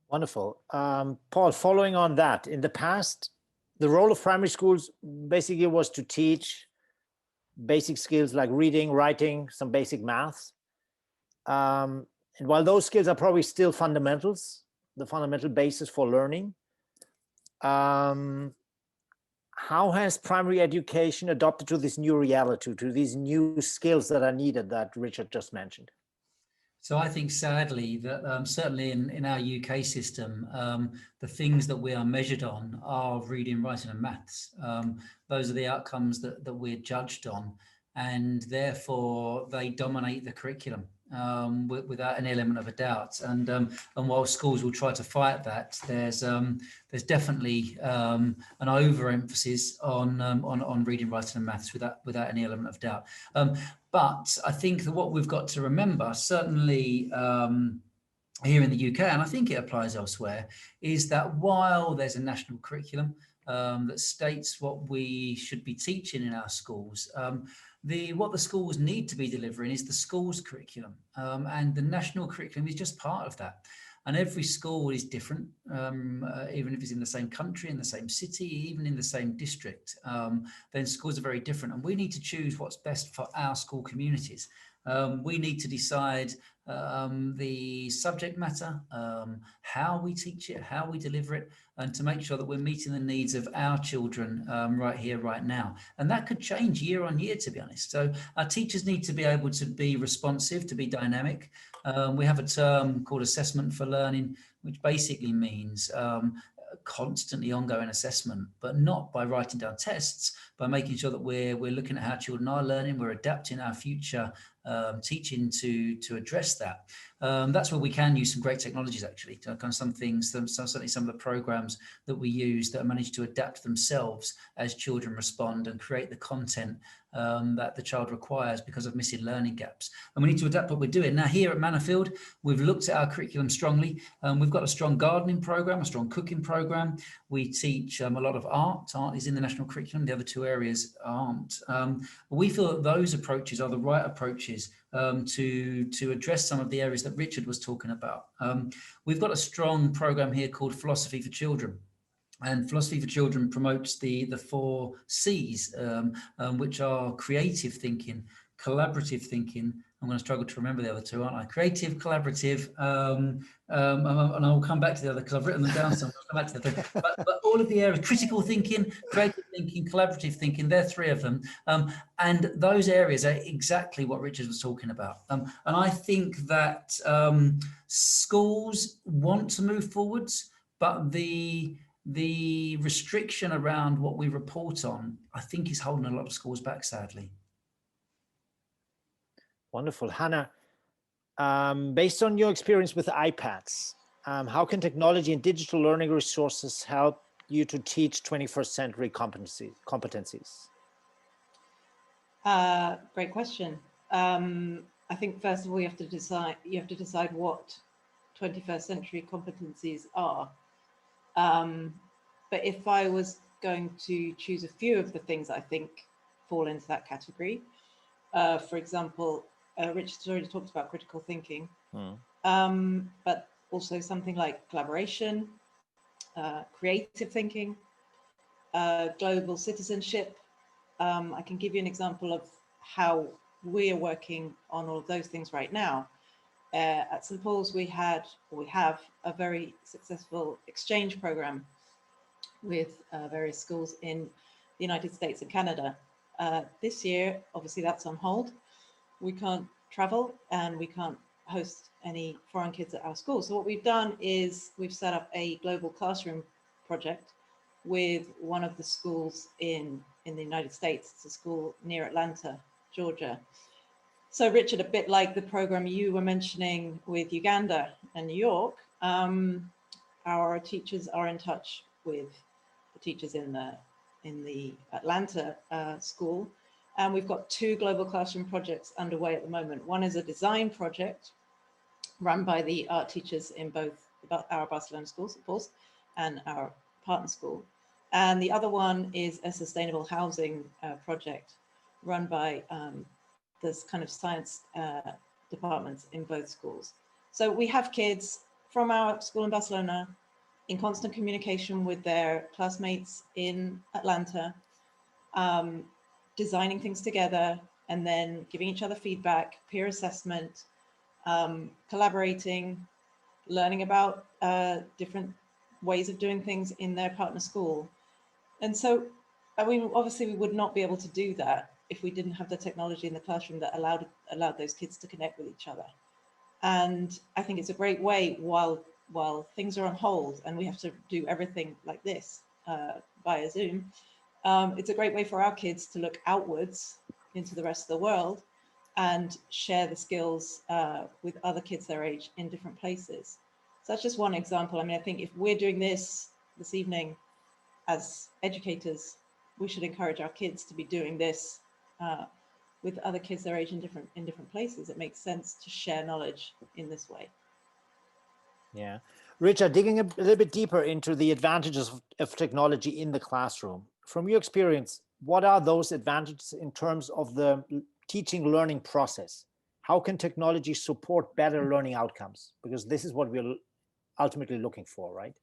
Wonderful. Paul, following on that, in the past, the role of primary schools basically was to teach basic skills like reading, writing, some basic maths. And while those skills are probably still fundamentals, the fundamental basis for learning, how has primary education adopted to this new reality, to these new skills that are needed that Richard just mentioned? So I think sadly that certainly in our UK system, the things that we are measured on are reading, writing and maths. Those are the outcomes that we're judged on, and therefore they dominate the curriculum without any element of a doubt. And while schools will try to fight that, there's definitely an overemphasis on reading, writing and maths without any element of doubt. But I think that what we've got to remember, certainly here in the UK, and I think it applies elsewhere, is that while there's a national curriculum that states what we should be teaching in our schools, what the schools need to be delivering is the school's curriculum, and the national curriculum is just part of that. And every school is different, even if it's in the same country, in the same city, even in the same district, then schools are very different. And we need to choose what's best for our school communities. We need to decide the subject matter, how we teach it, how we deliver it, and to make sure that we're meeting the needs of our children right here, right now. And that could change year on year, to be honest. So our teachers need to be able to be responsive, to be dynamic. We have a term called assessment for learning, which basically means constantly ongoing assessment, but not by writing down tests, by making sure that we're looking at how children are learning, we're adapting our future teaching to address that. That's where we can use some great technologies, actually. Kind of some things, certainly some of the programs that we use that manage to adapt themselves as children respond and create the content that the child requires because of missing learning gaps. And we need to adapt what we're doing. Now, here at Manorfield, we've looked at our curriculum strongly. We've got a strong gardening program, a strong cooking program. We teach a lot of art. Art is in the national curriculum. The other two areas aren't. We feel that those approaches are the right approaches to address some of the areas that Richard was talking about. We've got a strong program here called Philosophy for Children. And Philosophy for Children promotes the 4 C's, which are creative thinking, collaborative thinking. I'm going to struggle to remember the other 2, aren't I? Creative, collaborative, and I'll come back to the other because I've written them down. So I'll come back to the thing. But all of the areas: critical thinking, creative thinking, collaborative thinking. They're 3 of them, and those areas are exactly what Richard was talking about. And I think that schools want to move forwards, but the restriction around what we report on, I think, is holding a lot of schools back, sadly. Wonderful. Hannah, based on your experience with iPads, how can technology and digital learning resources help you to teach 21st century competencies? Great question. I think first of all, you have to decide what 21st century competencies are. But if I was going to choose a few of the things I think fall into that category, for example, Richard's already talked about critical thinking, but also something like collaboration, creative thinking, global citizenship. I can give you an example of how we are working on all of those things right now. At St. Paul's, we have a very successful exchange program with various schools in the United States and Canada. This year, obviously, that's on hold. We can't travel and we can't host any foreign kids at our school. So what we've done is we've set up a global classroom project with one of the schools in the United States. It's a school near Atlanta, Georgia. So Richard, a bit like the program you were mentioning with Uganda and New York, our teachers are in touch with the teachers in the Atlanta school. And we've got 2 global classroom projects underway at the moment. One is a design project run by the art teachers in both our Barcelona schools, of course, and our partner school. And the other one is a sustainable housing project run by this kind of science departments in both schools. So we have kids from our school in Barcelona in constant communication with their classmates in Atlanta, designing things together and then giving each other feedback, peer assessment, collaborating, learning about different ways of doing things in their partner school. And so I mean, obviously we would not be able to do that if we didn't have the technology in the classroom that allowed those kids to connect with each other. And I think it's a great way while things are on hold and we have to do everything like this via Zoom. It's a great way for our kids to look outwards into the rest of the world and share the skills with other kids their age in different places. So that's just one example. I mean, I think if we're doing this evening as educators, we should encourage our kids to be doing this with other kids their age in different places. It makes sense to share knowledge in this way. Yeah. Richard, digging a little bit deeper into the advantages of technology in the classroom. From your experience, what are those advantages in terms of the teaching learning process? How can technology support better learning outcomes? Because this is what we're ultimately looking for, right?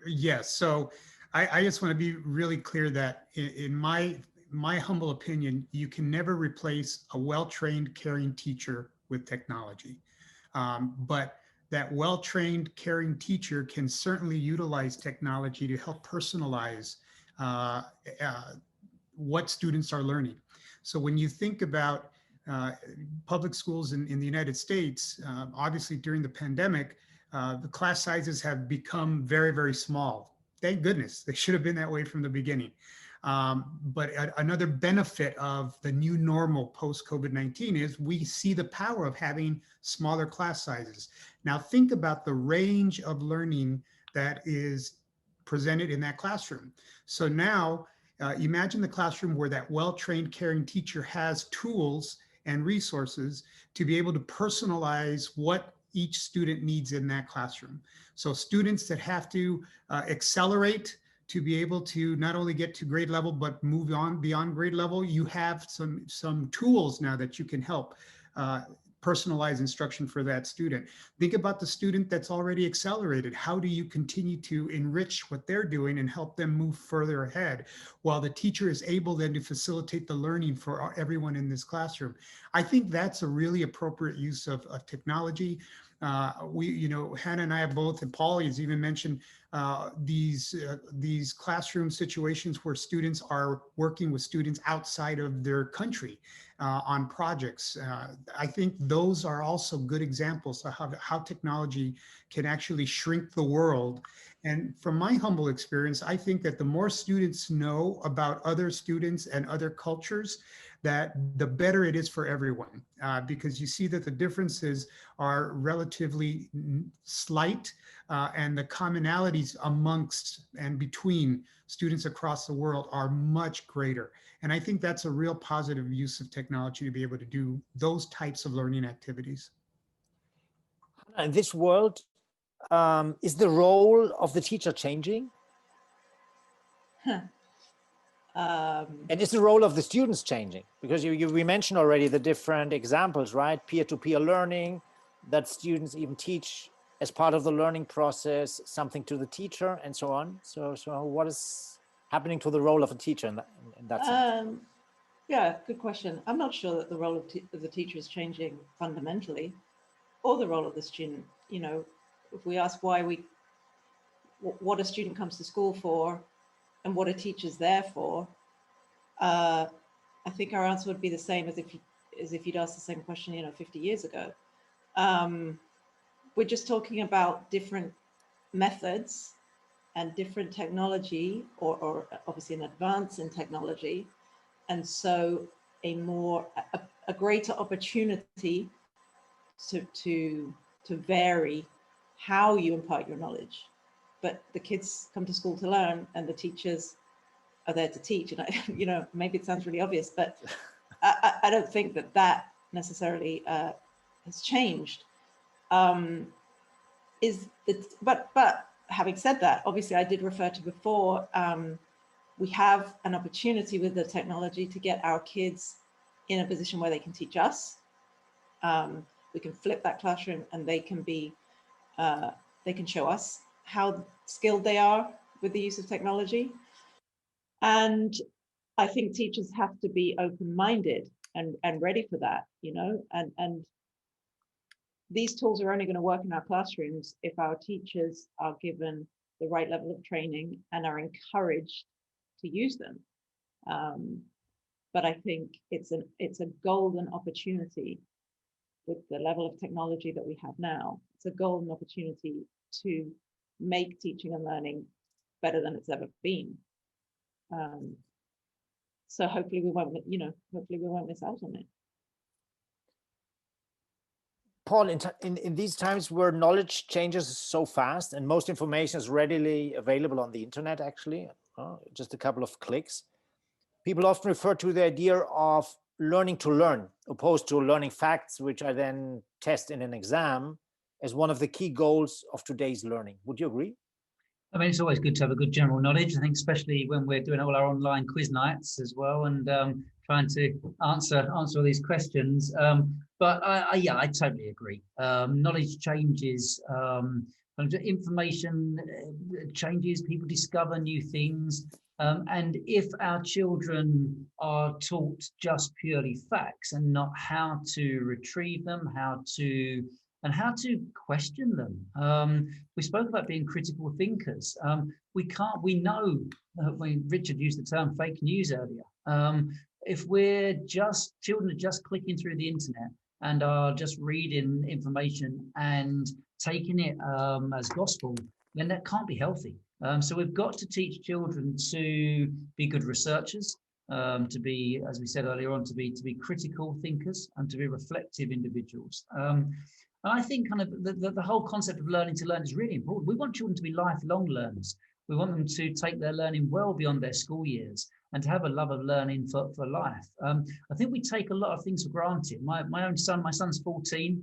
Yes. So I just want to be really clear that in my humble opinion, you can never replace a well-trained, caring teacher with technology. But that well-trained, caring teacher can certainly utilize technology to help personalize what students are learning. So when you think about public schools in the United States, obviously during the pandemic, the class sizes have become very, very small. Thank goodness. They should have been that way from the beginning. But another benefit of the new normal post-COVID-19 is we see the power of having smaller class sizes. Now think about the range of learning that is presented in that classroom. So now imagine the classroom where that well-trained, caring teacher has tools and resources to be able to personalize what each student needs in that classroom. So students that have to accelerate to be able to not only get to grade level, but move on beyond grade level, you have some tools now that you can help personalize instruction for that student. Think about the student that's already accelerated. How do you continue to enrich what they're doing and help them move further ahead while the teacher is able then to facilitate the learning for everyone in this classroom? I think that's a really appropriate use of technology. Hannah and I have both, and Paul has even mentioned these classroom situations where students are working with students outside of their country on projects. I think those are also good examples of how technology can actually shrink the world. And from my humble experience, I think that the more students know about other students and other cultures, that the better it is for everyone, because you see that the differences are relatively slight and the commonalities amongst and between students across the world are much greater. And I think that's a real positive use of technology to be able to do those types of learning activities. In this world, is the role of the teacher changing? And is the role of the students changing? Because we mentioned already the different examples, right? Peer-to-peer learning, that students even teach as part of the learning process, something to the teacher and so on. So what is happening to the role of a teacher in that sense? Yeah, good question. I'm not sure that the role of the teacher is changing fundamentally, or the role of the student. You know, if we ask what a student comes to school for and what a teacher's there for, I think our answer would be the same as if you'd asked the same question, 50 years ago. We're just talking about different methods and different technology, or obviously an advance in technology, and so a greater opportunity to vary how you impart your knowledge. But the kids come to school to learn, and the teachers are there to teach. And maybe it sounds really obvious, but I don't think that necessarily has changed. But having said that, obviously I did refer to before, we have an opportunity with the technology to get our kids in a position where they can teach us. We can flip that classroom and they can show us how skilled they are with the use of technology. And I think teachers have to be open-minded and ready for that, and these tools are only going to work in our classrooms if our teachers are given the right level of training and are encouraged to use them. But I think it's a golden opportunity with the level of technology that we have now. It's a golden opportunity to make teaching and learning better than it's ever been. So hopefully we won't, hopefully we won't miss out on it. Paul, in these times where knowledge changes so fast and most information is readily available on the internet, actually, just a couple of clicks, people often refer to the idea of learning to learn, opposed to learning facts, which I then test in an exam, as one of the key goals of today's learning. Would you agree? I mean, it's always good to have a good general knowledge. I think especially when we're doing all our online quiz nights as well, and trying to answer all these questions. But yeah, I totally agree. Knowledge changes, information changes, people discover new things. And if our children are taught just purely facts and not how to retrieve them, how to question them. We spoke about being critical thinkers. We know, when Richard used the term fake news earlier, if children are just clicking through the internet and are just reading information and taking it as gospel, then that can't be healthy. So we've got to teach children to be good researchers, to be, as we said earlier on, to be critical thinkers and to be reflective individuals. And I think kind of the whole concept of learning to learn is really important. We want children to be lifelong learners. We want them to take their learning well beyond their school years and to have a love of learning for life. I think we take a lot of things for granted. My own son, my son's 14.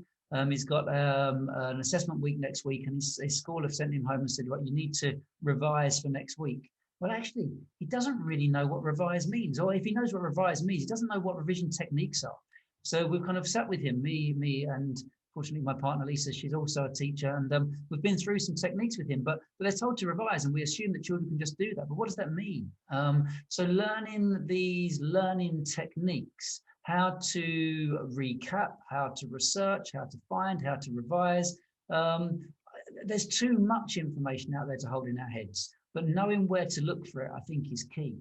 He's got an assessment week next week, and his school have sent him home and said, right, you need to revise for next week. Well, actually, he doesn't really know what revise means. Or if he knows what revise means, he doesn't know what revision techniques are. So we've kind of sat with him, me and fortunately my partner Lisa, she's also a teacher, and we've been through some techniques with him, but they're told to revise and we assume that children can just do that. But what does that mean? So learning these learning techniques, how to recap, how to research, how to find, how to revise. There's too much information out there to hold in our heads, but knowing where to look for it, I think, is key.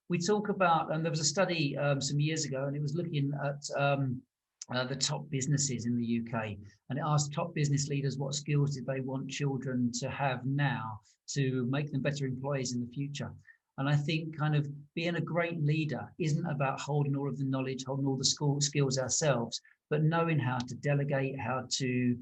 We talk about, and there was a study some years ago, and it was looking at the top businesses in the UK, and it asked top business leaders what skills did they want children to have now to make them better employees in the future. And I think kind of being a great leader isn't about holding all of the knowledge, holding all the skills ourselves, but knowing how to delegate, how to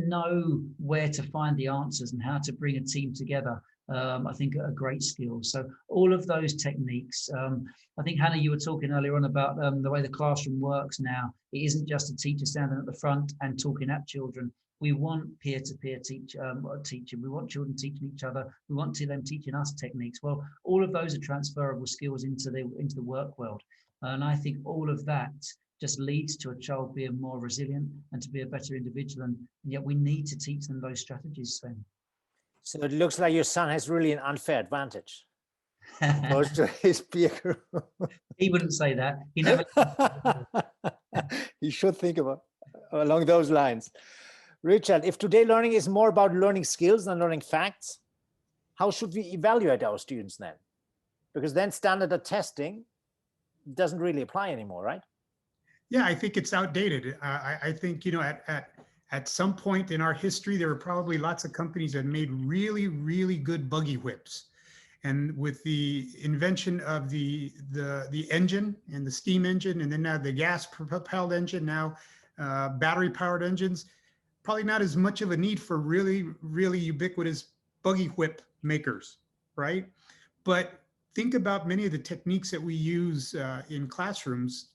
know where to find the answers and how to bring a team together. I think are great skills. So all of those techniques, I think, Hannah, you were talking earlier on about the way the classroom works now. It isn't just a teacher standing at the front and talking at children. We want peer-to-peer teaching. We want children teaching each other. We want them teaching us techniques. Well, all of those are transferable skills into the work world. And I think all of that just leads to a child being more resilient and to be a better individual. And yet we need to teach them those strategies, Sven. So it looks like your son has really an unfair advantage opposed to his peer group. He wouldn't say that. He never. He should think about along those lines. Richard, if today learning is more about learning skills than learning facts, how should we evaluate our students then? Because then standard testing doesn't really apply anymore, right? Yeah, I think it's outdated. I think, at some point in our history, there were probably lots of companies that made really, really good buggy whips. And with the invention of the engine and the steam engine, and then now the gas propelled engine, now battery powered engines, probably not as much of a need for really, really ubiquitous buggy whip makers, right? But think about many of the techniques that we use in classrooms.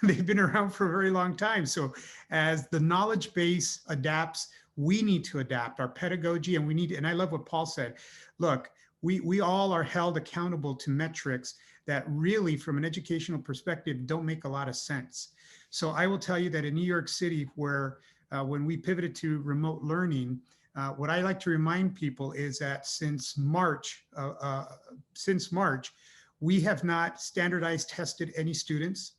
They've been around for a very long time. So as the knowledge base adapts, we need to adapt our pedagogy, and I love what Paul said. Look, we all are held accountable to metrics that really, from an educational perspective, don't make a lot of sense. So I will tell you that in New York City, where when we pivoted to remote learning, what I like to remind people is that since March, we have not standardized tested any students.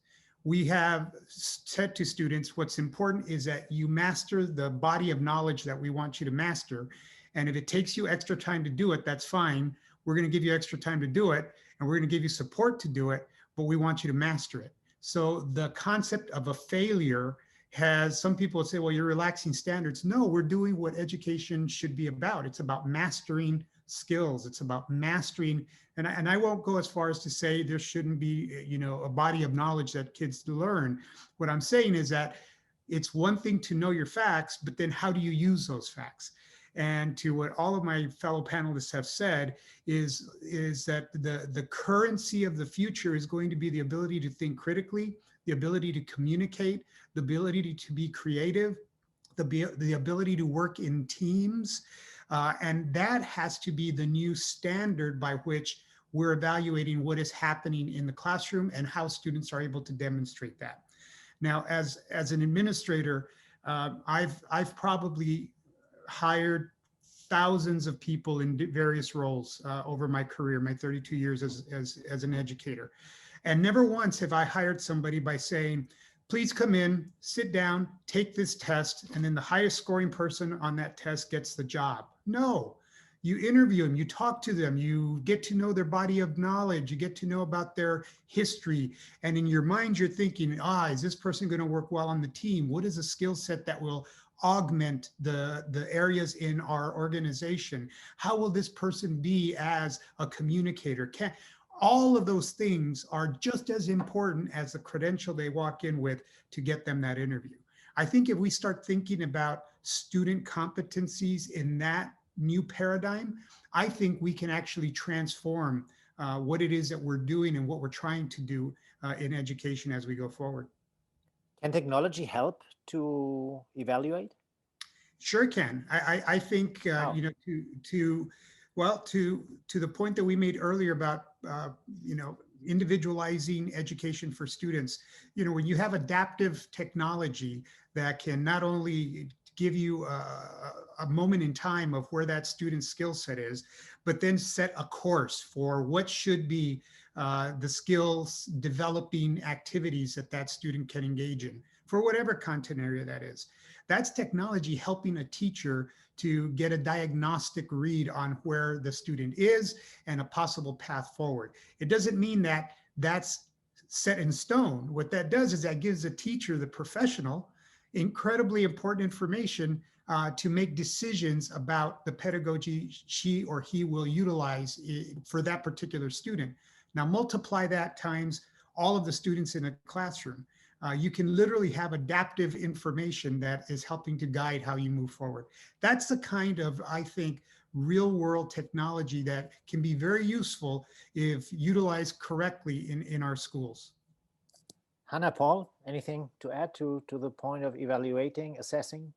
We have said to students, what's important is that you master the body of knowledge that we want you to master. And if it takes you extra time to do it, that's fine. we're going to give you extra time to do it, and we're going to give you support to do it, but we want you to master it. So the concept of a failure has, some people would say, well, you're relaxing standards. No, we're doing what education should be about. It's about mastering skills. It's about mastering, and I won't go as far as to say there shouldn't be, you know, a body of knowledge that kids learn. What I'm saying is that it's one thing to know your facts, but then how do you use those facts? And to what all of my fellow panelists have said is that the currency of the future is going to be the ability to think critically, the ability to communicate, the ability to be creative, the ability to work in teams. And that has to be the new standard by which we're evaluating what is happening in the classroom and how students are able to demonstrate that. Now, as an administrator, I've probably hired thousands of people in various roles over my career, my 32 years as an educator. And never once have I hired somebody by saying, please come in, sit down, take this test, and then the highest scoring person on that test gets the job. No, you interview them, you talk to them, you get to know their body of knowledge, you get to know about their history. And in your mind, you're thinking, is this person going to work well on the team? What is a skill set that will augment the areas in our organization? How will this person be as a communicator? All of those things are just as important as the credential they walk in with to get them that interview. I think if we start thinking about student competencies in that new paradigm, I think we can actually transform what it is that we're doing and what we're trying to do in education as we go forward. Can technology help to evaluate? Sure can. I think, Wow. you know, to the point that we made earlier about, you know, individualizing education for students, you know, when you have adaptive technology that can not only give you a moment in time of where that student's skill set is, but then set a course for what should be the skills developing activities that student can engage in for whatever content area that is. That's technology helping a teacher to get a diagnostic read on where the student is and a possible path forward. It doesn't mean that that's set in stone. What that does is that gives the teacher, the professional, incredibly important information to make decisions about the pedagogy she or he will utilize for that particular student. Now multiply that times all of the students in a classroom. You can literally have adaptive information that is helping to guide how you move forward. That's the kind of, I think, real world technology that can be very useful if utilized correctly in our schools. Hannah, Paul, anything to add to the point of evaluating, assessing?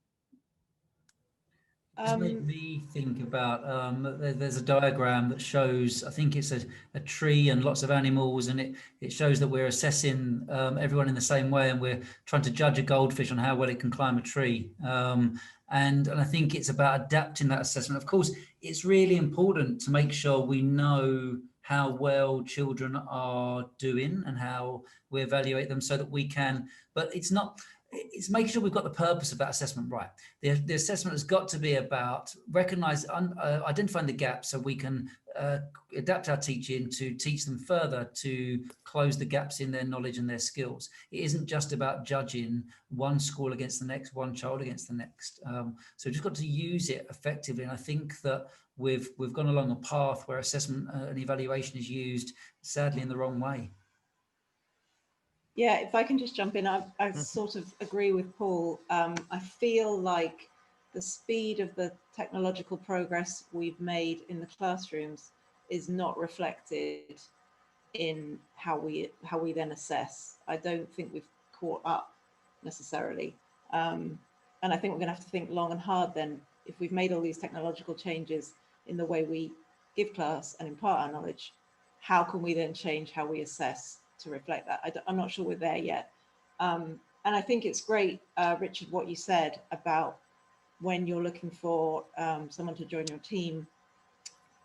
Just made me think about, there's a diagram that shows, I think it's a tree and lots of animals, and it shows that we're assessing everyone in the same way, and we're trying to judge a goldfish on how well it can climb a tree. And I think it's about adapting that assessment. Of course, it's really important to make sure we know how well children are doing and how we evaluate them so that we can, but it's making sure we've got the purpose of that assessment right. The assessment has got to be about identifying the gaps so we can adapt our teaching to teach them further to close the gaps in their knowledge and their skills. It isn't just about judging one school against the next, one child against the next. So we've just got to use it effectively. And I think that we've gone along a path where assessment and evaluation is used, sadly, in the wrong way. Yeah, if I can just jump in, I sort of agree with Paul. I feel like the speed of the technological progress we've made in the classrooms is not reflected in how we then assess. I don't think we've caught up necessarily. And I think we're going to have to think long and hard then, if we've made all these technological changes in the way we give class and impart our knowledge, how can we then change how we assess to reflect that? I'm not sure we're there yet. And I think it's great, Richard, what you said about when you're looking for someone to join your team,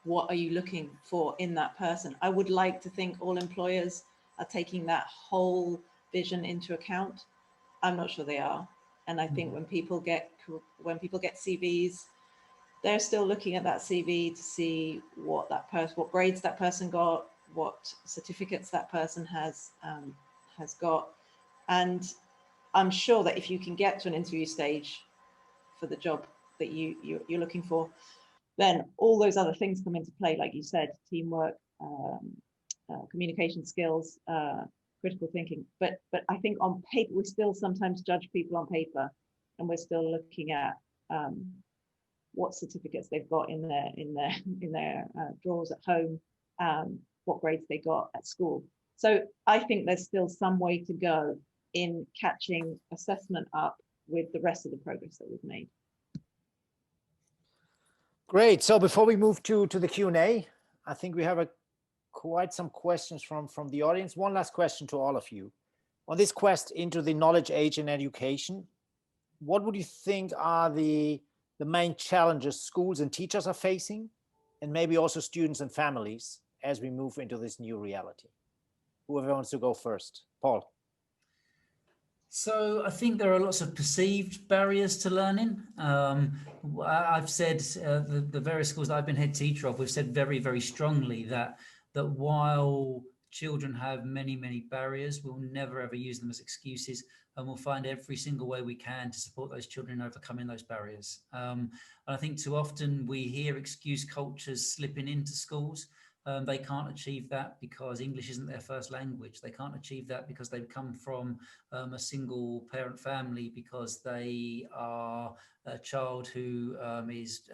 what are you looking for in that person? I would like to think all employers are taking that whole vision into account. I'm not sure they are. And I think when people get CVs, they're still looking at that CV to see what grades that person got, what certificates that person has got. And I'm sure that if you can get to an interview stage for the job that you're looking for, then all those other things come into play, like you said, teamwork, communication skills, critical thinking. But I think on paper, we still sometimes judge people on paper, and we're still looking at what certificates they've got in their drawers at home, what grades they got at school. So I think there's still some way to go in catching assessment up with the rest of the progress that we've made. Great. So before we move to the Q&A, I think we have quite some questions from the audience. One last question to all of you. On this quest into the knowledge age in education, what would you think are the main challenges schools and teachers are facing, and maybe also students and families as we move into this new reality? Whoever wants to go first. Paul. So I think there are lots of perceived barriers to learning. I've said the various schools that I've been head teacher of, we've said very, very strongly that while children have many, many barriers, we'll never ever use them as excuses, and we'll find every single way we can to support those children in overcoming those barriers. And I think too often we hear excuse cultures slipping into schools. They can't achieve that because English isn't their first language. They can't achieve that because they've come from a single parent family, because they are a child who is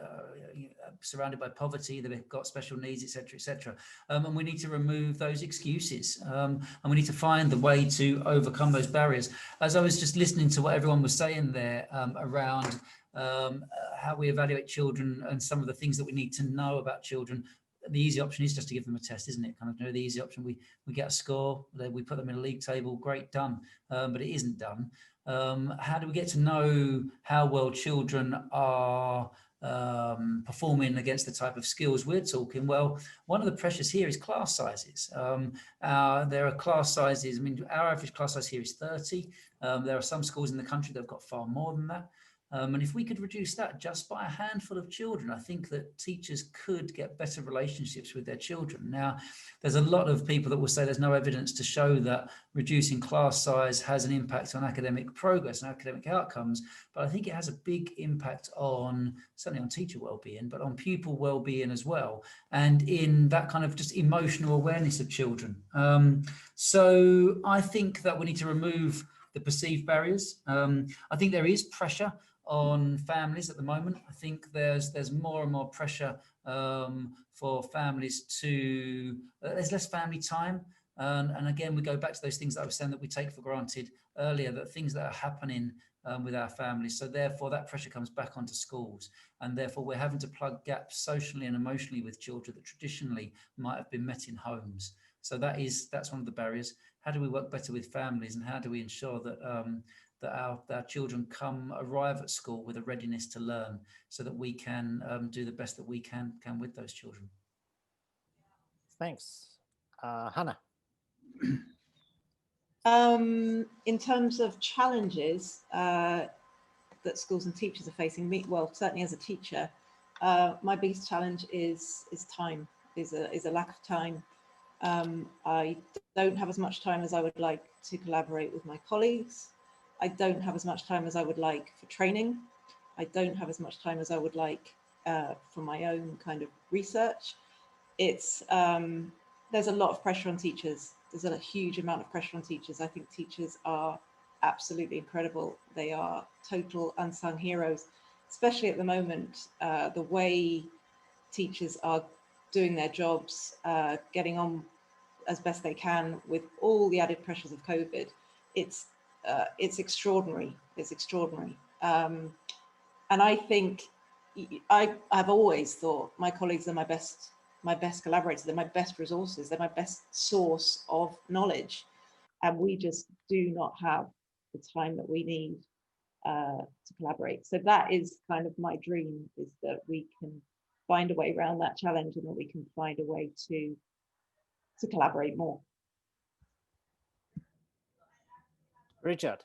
surrounded by poverty, they've got special needs, etc., etc. And we need to remove those excuses, and we need to find the way to overcome those barriers. As I was just listening to what everyone was saying there around how we evaluate children and some of the things that we need to know about children, the easy option is just to give them a test, isn't it? Kind of, the easy option, we get a score, we put them in a league table, great, done. But it isn't done. How do we get to know how well children are performing against the type of skills we're talking? Well, one of the pressures here is class sizes. There are class sizes. I mean, our average class size here is 30. There are some schools in the country that have got far more than that. And if we could reduce that just by a handful of children, I think that teachers could get better relationships with their children. Now, there's a lot of people that will say there's no evidence to show that reducing class size has an impact on academic progress and academic outcomes, but I think it has a big impact on, certainly on teacher well-being, but on pupil well-being as well, and in that kind of just emotional awareness of children. So I think that we need to remove the perceived barriers. I think there is pressure on families at the moment. I think there's more and more pressure for families to, there's less family time. And again, we go back to those things that I was saying that we take for granted earlier, that things that are happening with our families. So therefore that pressure comes back onto schools, and therefore we're having to plug gaps socially and emotionally with children that traditionally might have been met in homes. So that's one of the barriers. How do we work better with families, and how do we ensure that that our children arrive at school with a readiness to learn, so that we can do the best that we can with those children? Thanks. Hannah. In terms of challenges that schools and teachers are facing, well, certainly as a teacher, my biggest challenge is time, is a lack of time. I don't have as much time as I would like to collaborate with my colleagues. I don't have as much time as I would like for training. I don't have as much time as I would like for my own kind of research. It's there's a lot of pressure on teachers. There's a huge amount of pressure on teachers. I think teachers are absolutely incredible. They are total unsung heroes, especially at the moment. The way teachers are doing their jobs, getting on as best they can with all the added pressures of COVID. It's extraordinary. It's extraordinary. And I think I've always thought my colleagues are my best collaborators. They're my best resources. They're my best source of knowledge. And we just do not have the time that we need to collaborate. So that is kind of my dream, is that we can find a way around that challenge, and that we can find a way to collaborate more. Richard.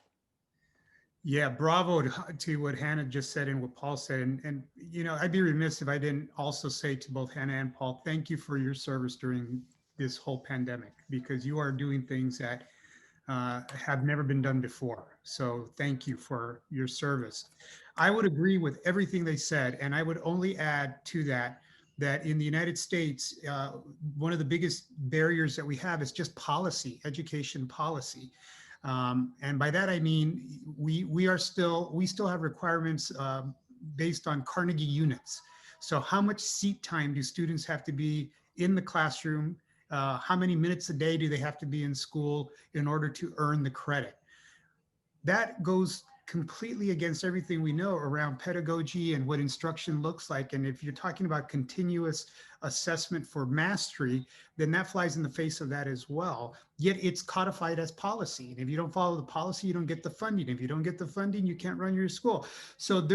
Yeah, bravo to what Hannah just said and what Paul said. And, you know, I'd be remiss if I didn't also say to both Hannah and Paul, thank you for your service during this whole pandemic, because you are doing things that have never been done before. So thank you for your service. I would agree with everything they said. And I would only add to that, that in the United States, one of the biggest barriers that we have is just policy, education policy. And by that, I mean, we still have requirements based on Carnegie units. So how much seat time do students have to be in the classroom? How many minutes a day do they have to be in school in order to earn the credit? That goes completely against everything we know around pedagogy and what instruction looks like. And if you're talking about continuous assessment for mastery, then that flies in the face of that as well. Yet it's codified as policy. And if you don't follow the policy, you don't get the funding. If you don't get the funding, you can't run your school. So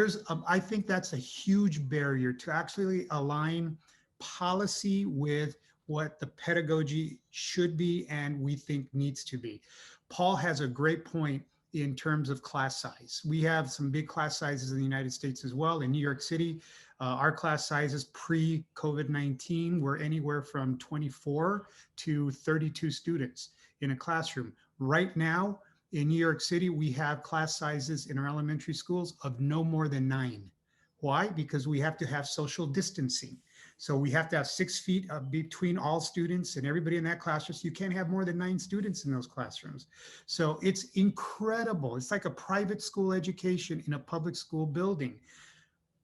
I think that's a huge barrier to actually align policy with what the pedagogy should be and we think needs to be. Paul has a great point in terms of class size. We have some big class sizes in the United States as well. In New York City, our class sizes pre-COVID-19 were anywhere from 24 to 32 students in a classroom. Right now in New York City, we have class sizes in our elementary schools of no more than 9. Why? Because we have to have social distancing. So we have to have 6 feet between all students and everybody in that classroom. So you can't have more than 9 students in those classrooms. So it's incredible. It's like a private school education in a public school building.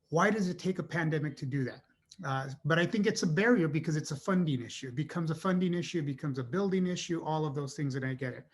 Why does it take a pandemic to do that? But I think it's a barrier because it's a funding issue. It becomes a funding issue, it becomes a building issue, all of those things, and I get it.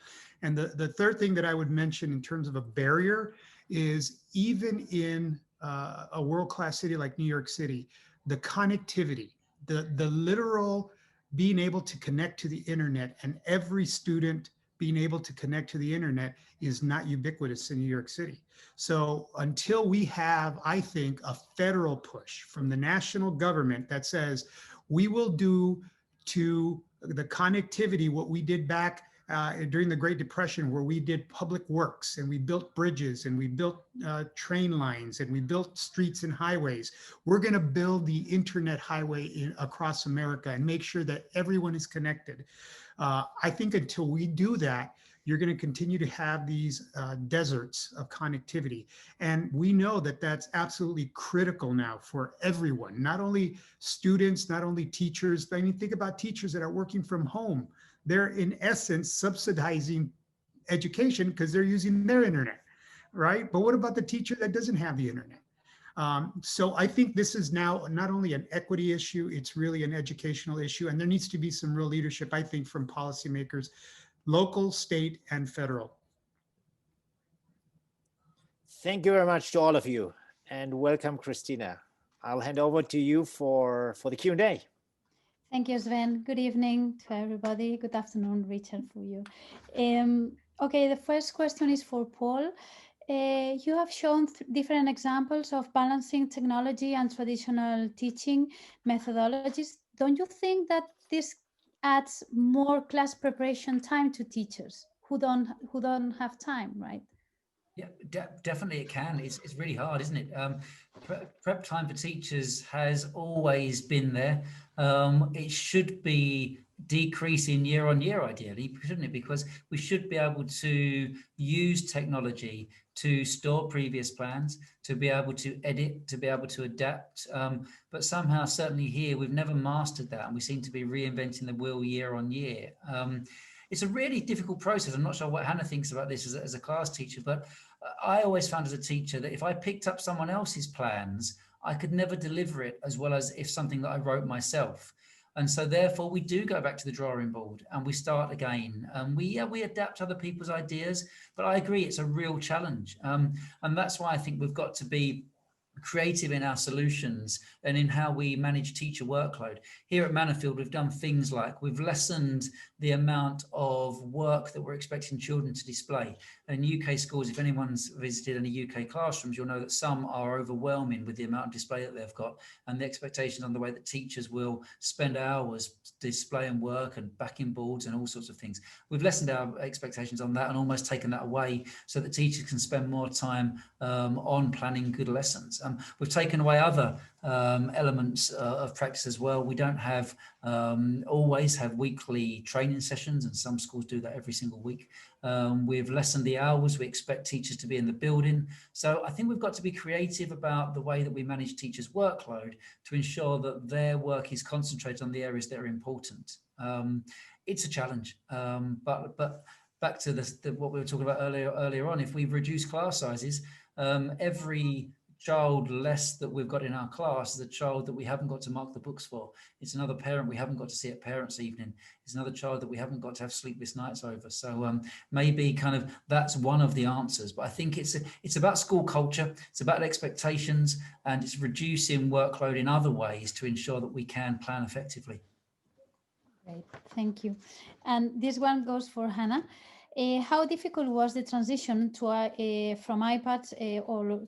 And the third thing that I would mention in terms of a barrier is even in a world-class city like New York City, the connectivity, the literal being able to connect to the internet and every student being able to connect to the internet is not ubiquitous in New York City. So until we have, I think, a federal push from the national government that says we will do to the connectivity what we did back during the Great Depression, where we did public works and we built bridges and we built train lines and we built streets and highways. We're going to build the internet highway across America and make sure that everyone is connected. I think until we do that, you're going to continue to have these deserts of connectivity. And we know that that's absolutely critical now for everyone, not only students, not only teachers. I mean, think about teachers that are working from home. They're in essence subsidizing education because they're using their internet, right? But what about the teacher that doesn't have the internet? So I think this is now not only an equity issue, it's really an educational issue. And there needs to be some real leadership, I think, from policymakers, local, state, and federal. Thank you very much to all of you, and welcome, Christina. I'll hand over to you for the Q&A. Thank you, Sven. Good evening to everybody. Good afternoon, Richard, for you. Okay, the first question is for Paul. You have shown different examples of balancing technology and traditional teaching methodologies. Don't you think that this adds more class preparation time to teachers who don't have time, right? Yeah, definitely it can. It's really hard, isn't it? Prep time for teachers has always been there. It should be decreasing year on year, ideally, shouldn't it? Because we should be able to use technology to store previous plans, to be able to edit, to be able to adapt. But somehow, certainly here, we've never mastered that. And we seem to be reinventing the wheel year on year. It's a really difficult process. I'm not sure what Hannah thinks about this as a class teacher, but I always found as a teacher that if I picked up someone else's plans, I could never deliver it as well as if something that I wrote myself. And so therefore we do go back to the drawing board and we start again. We adapt other people's ideas, but I agree it's a real challenge. And that's why I think we've got to be creative in our solutions and in how we manage teacher workload. Here at Manorfield, we've done things like we've lessened the amount of work that we're expecting children to display. In UK schools, if anyone's visited any UK classrooms, you'll know that some are overwhelming with the amount of display that they've got, and the expectations on the way that teachers will spend hours displaying work and backing boards and all sorts of things. We've lessened our expectations on that and almost taken that away so that teachers can spend more time on planning good lessons. We've taken away other elements of practice as well. We don't have always have weekly training sessions, and some schools do that every single week. We've lessened the hours we expect teachers to be in the building. So I think we've got to be creative about the way that we manage teachers' workload to ensure that their work is concentrated on the areas that are important. It's a challenge, but back to what we were talking about earlier on, if we reduce class sizes, every child less that we've got in our class is a child that we haven't got to mark the books for. It's another parent we haven't got to see at parents' evening. It's another child that we haven't got to have sleepless nights over. So maybe kind of that's one of the answers. But I think it's about school culture, it's about expectations, and it's reducing workload in other ways to ensure that we can plan effectively. Great, thank you. And this one goes for Hannah. How difficult was the transition to from iPads or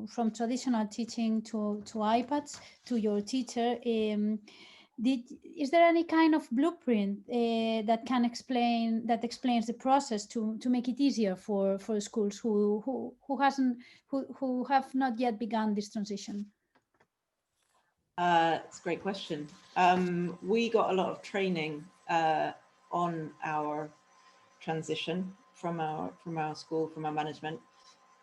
from traditional teaching to iPads to your teacher? Is there any kind of blueprint that explains the process to make it easier for schools who have not yet begun this transition? It's a great question. We got a lot of training on our transition from our school, from our management,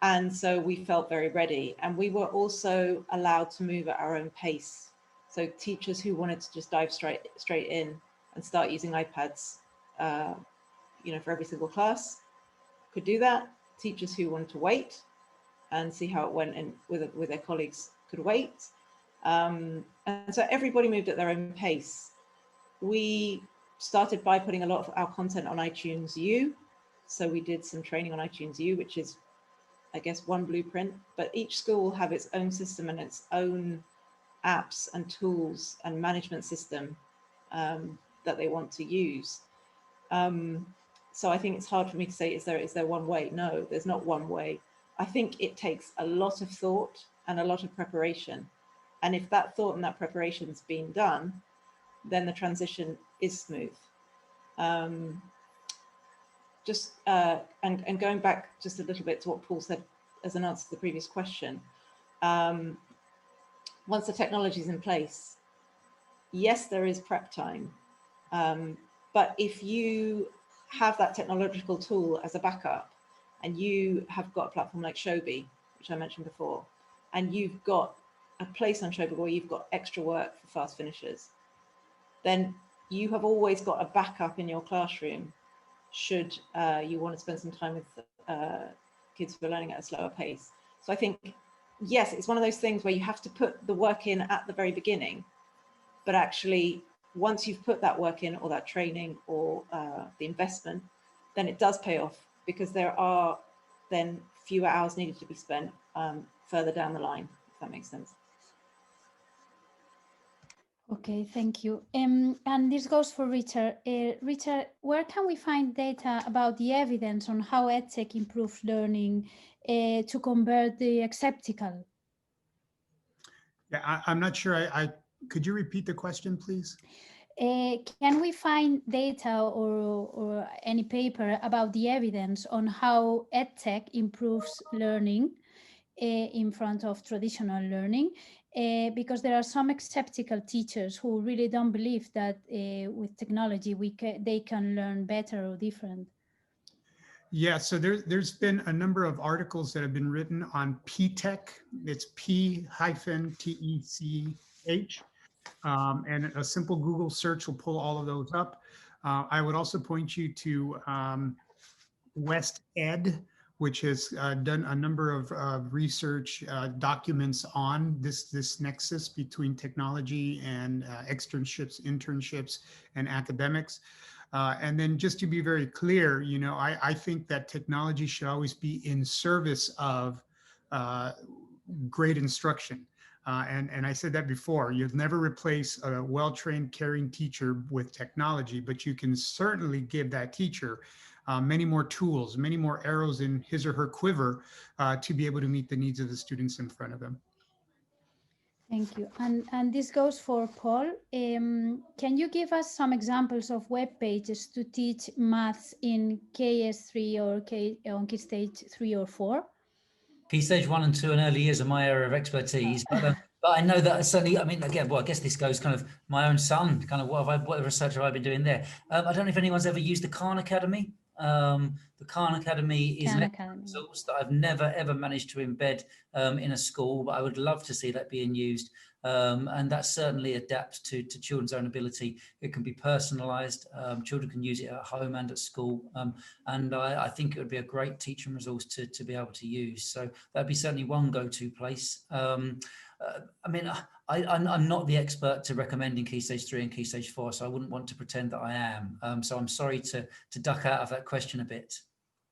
and so we felt very ready, and we were also allowed to move at our own pace. So teachers who wanted to just dive straight in and start using iPads, for every single class could do that. Teachers who wanted to wait and see how it went and with their colleagues could wait. And so everybody moved at their own pace. We started by putting a lot of our content on iTunes U. So we did some training on iTunes U, which is, I guess, one blueprint, but each school will have its own system and its own apps and tools and management system that they want to use. So I think it's hard for me to say, is there one way? No, there's not one way. I think it takes a lot of thought and a lot of preparation. And if that thought and that preparation has been done, then the transition is smooth. And going back just a little bit to what Paul said as an answer to the previous question, once the technology is in place, yes, there is prep time. But if you have that technological tool as a backup, and you have got a platform like Shobi, which I mentioned before, and you've got a place on Shobi where you've got extra work for fast finishers, then you have always got a backup in your classroom should you want to spend some time with kids who are learning at a slower pace. So I think, yes, it's one of those things where you have to put the work in at the very beginning, but actually once you've put that work in, or that training, or the investment, then it does pay off, because there are then fewer hours needed to be spent further down the line, if that makes sense. Okay, thank you. And this goes for Richard. Richard, where can we find data about the evidence on how EdTech improves learning to convert the skeptical? Yeah, I'm not sure. Could you repeat the question, please? Can we find data or any paper about the evidence on how EdTech improves learning in front of traditional learning? Because there are some skeptical teachers who really don't believe that with technology they can learn better or different. Yeah, so there's been a number of articles that have been written on P-Tech. It's P-TECH. And a simple Google search will pull all of those up. I would also point you to West Ed, which has done a number of research documents on this nexus between technology and externships, internships, and academics. And then just to be very clear, I think that technology should always be in service of great instruction. And I said that before, you'll never replace a well-trained, caring teacher with technology, but you can certainly give that teacher many more tools, many more arrows in his or her quiver to be able to meet the needs of the students in front of them. Thank you. And this goes for Paul. Can you give us some examples of web pages to teach maths in KS3 or on Key Stage 3 or 4? Key Stage 1 and 2 and early years are my area of expertise, but I know that certainly, I mean, again, well, I guess this goes kind of my own son, kind of what research have I been doing there? I don't know if anyone's ever used the Khan Academy. The Khan Academy is an resource that I've never, ever managed to embed in a school, but I would love to see that being used. And that certainly adapts to children's own ability. It can be personalized. Children can use it at home and at school. And I think it would be a great teaching resource to be able to use. So that'd be certainly one go-to place. I mean, I'm not the expert to recommend in Key Stage 3 and Key Stage 4, so I wouldn't want to pretend that I am. So I'm sorry to duck out of that question a bit.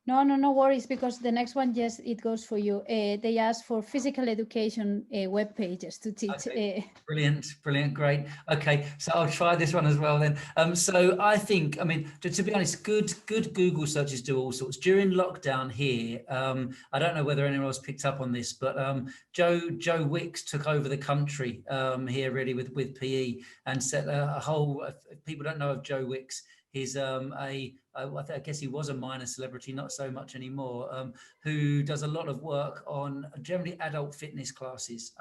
No worries, because the next one, yes, it goes for you. They ask for physical education web pages to teach. Okay. Brilliant, great. Okay, so I'll try this one as well then. So I think, I mean, to be honest, good Google searches do all sorts. During lockdown here, I don't know whether anyone else picked up on this, but Joe Wicks took over the country here really with PE and set a whole, if people don't know of Joe Wicks, he's I guess he was a minor celebrity, not so much anymore, who does a lot of work on generally adult fitness classes.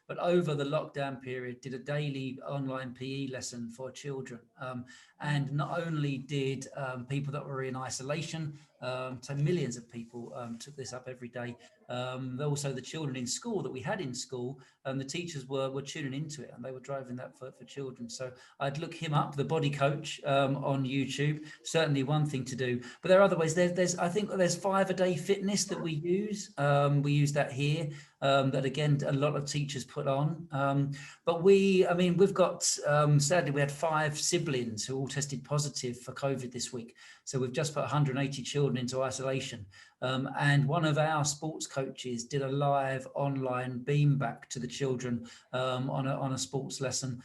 But over the lockdown period, did a daily online PE lesson for children. And not only did people that were in isolation, so millions of people took this up every day. Also the children in school that we had in school, the teachers were tuning into it and they were driving that for children. So I'd look him up, the body coach on YouTube, certainly one thing to do. But there are other ways. I think there's 5 a day fitness that we use. We use that here. That again, a lot of teachers put on. But we've got, sadly, we had 5 siblings who all tested positive for COVID this week. So we've just put 180 children into isolation. And one of our sports coaches did a live online beam back to the children on a sports lesson.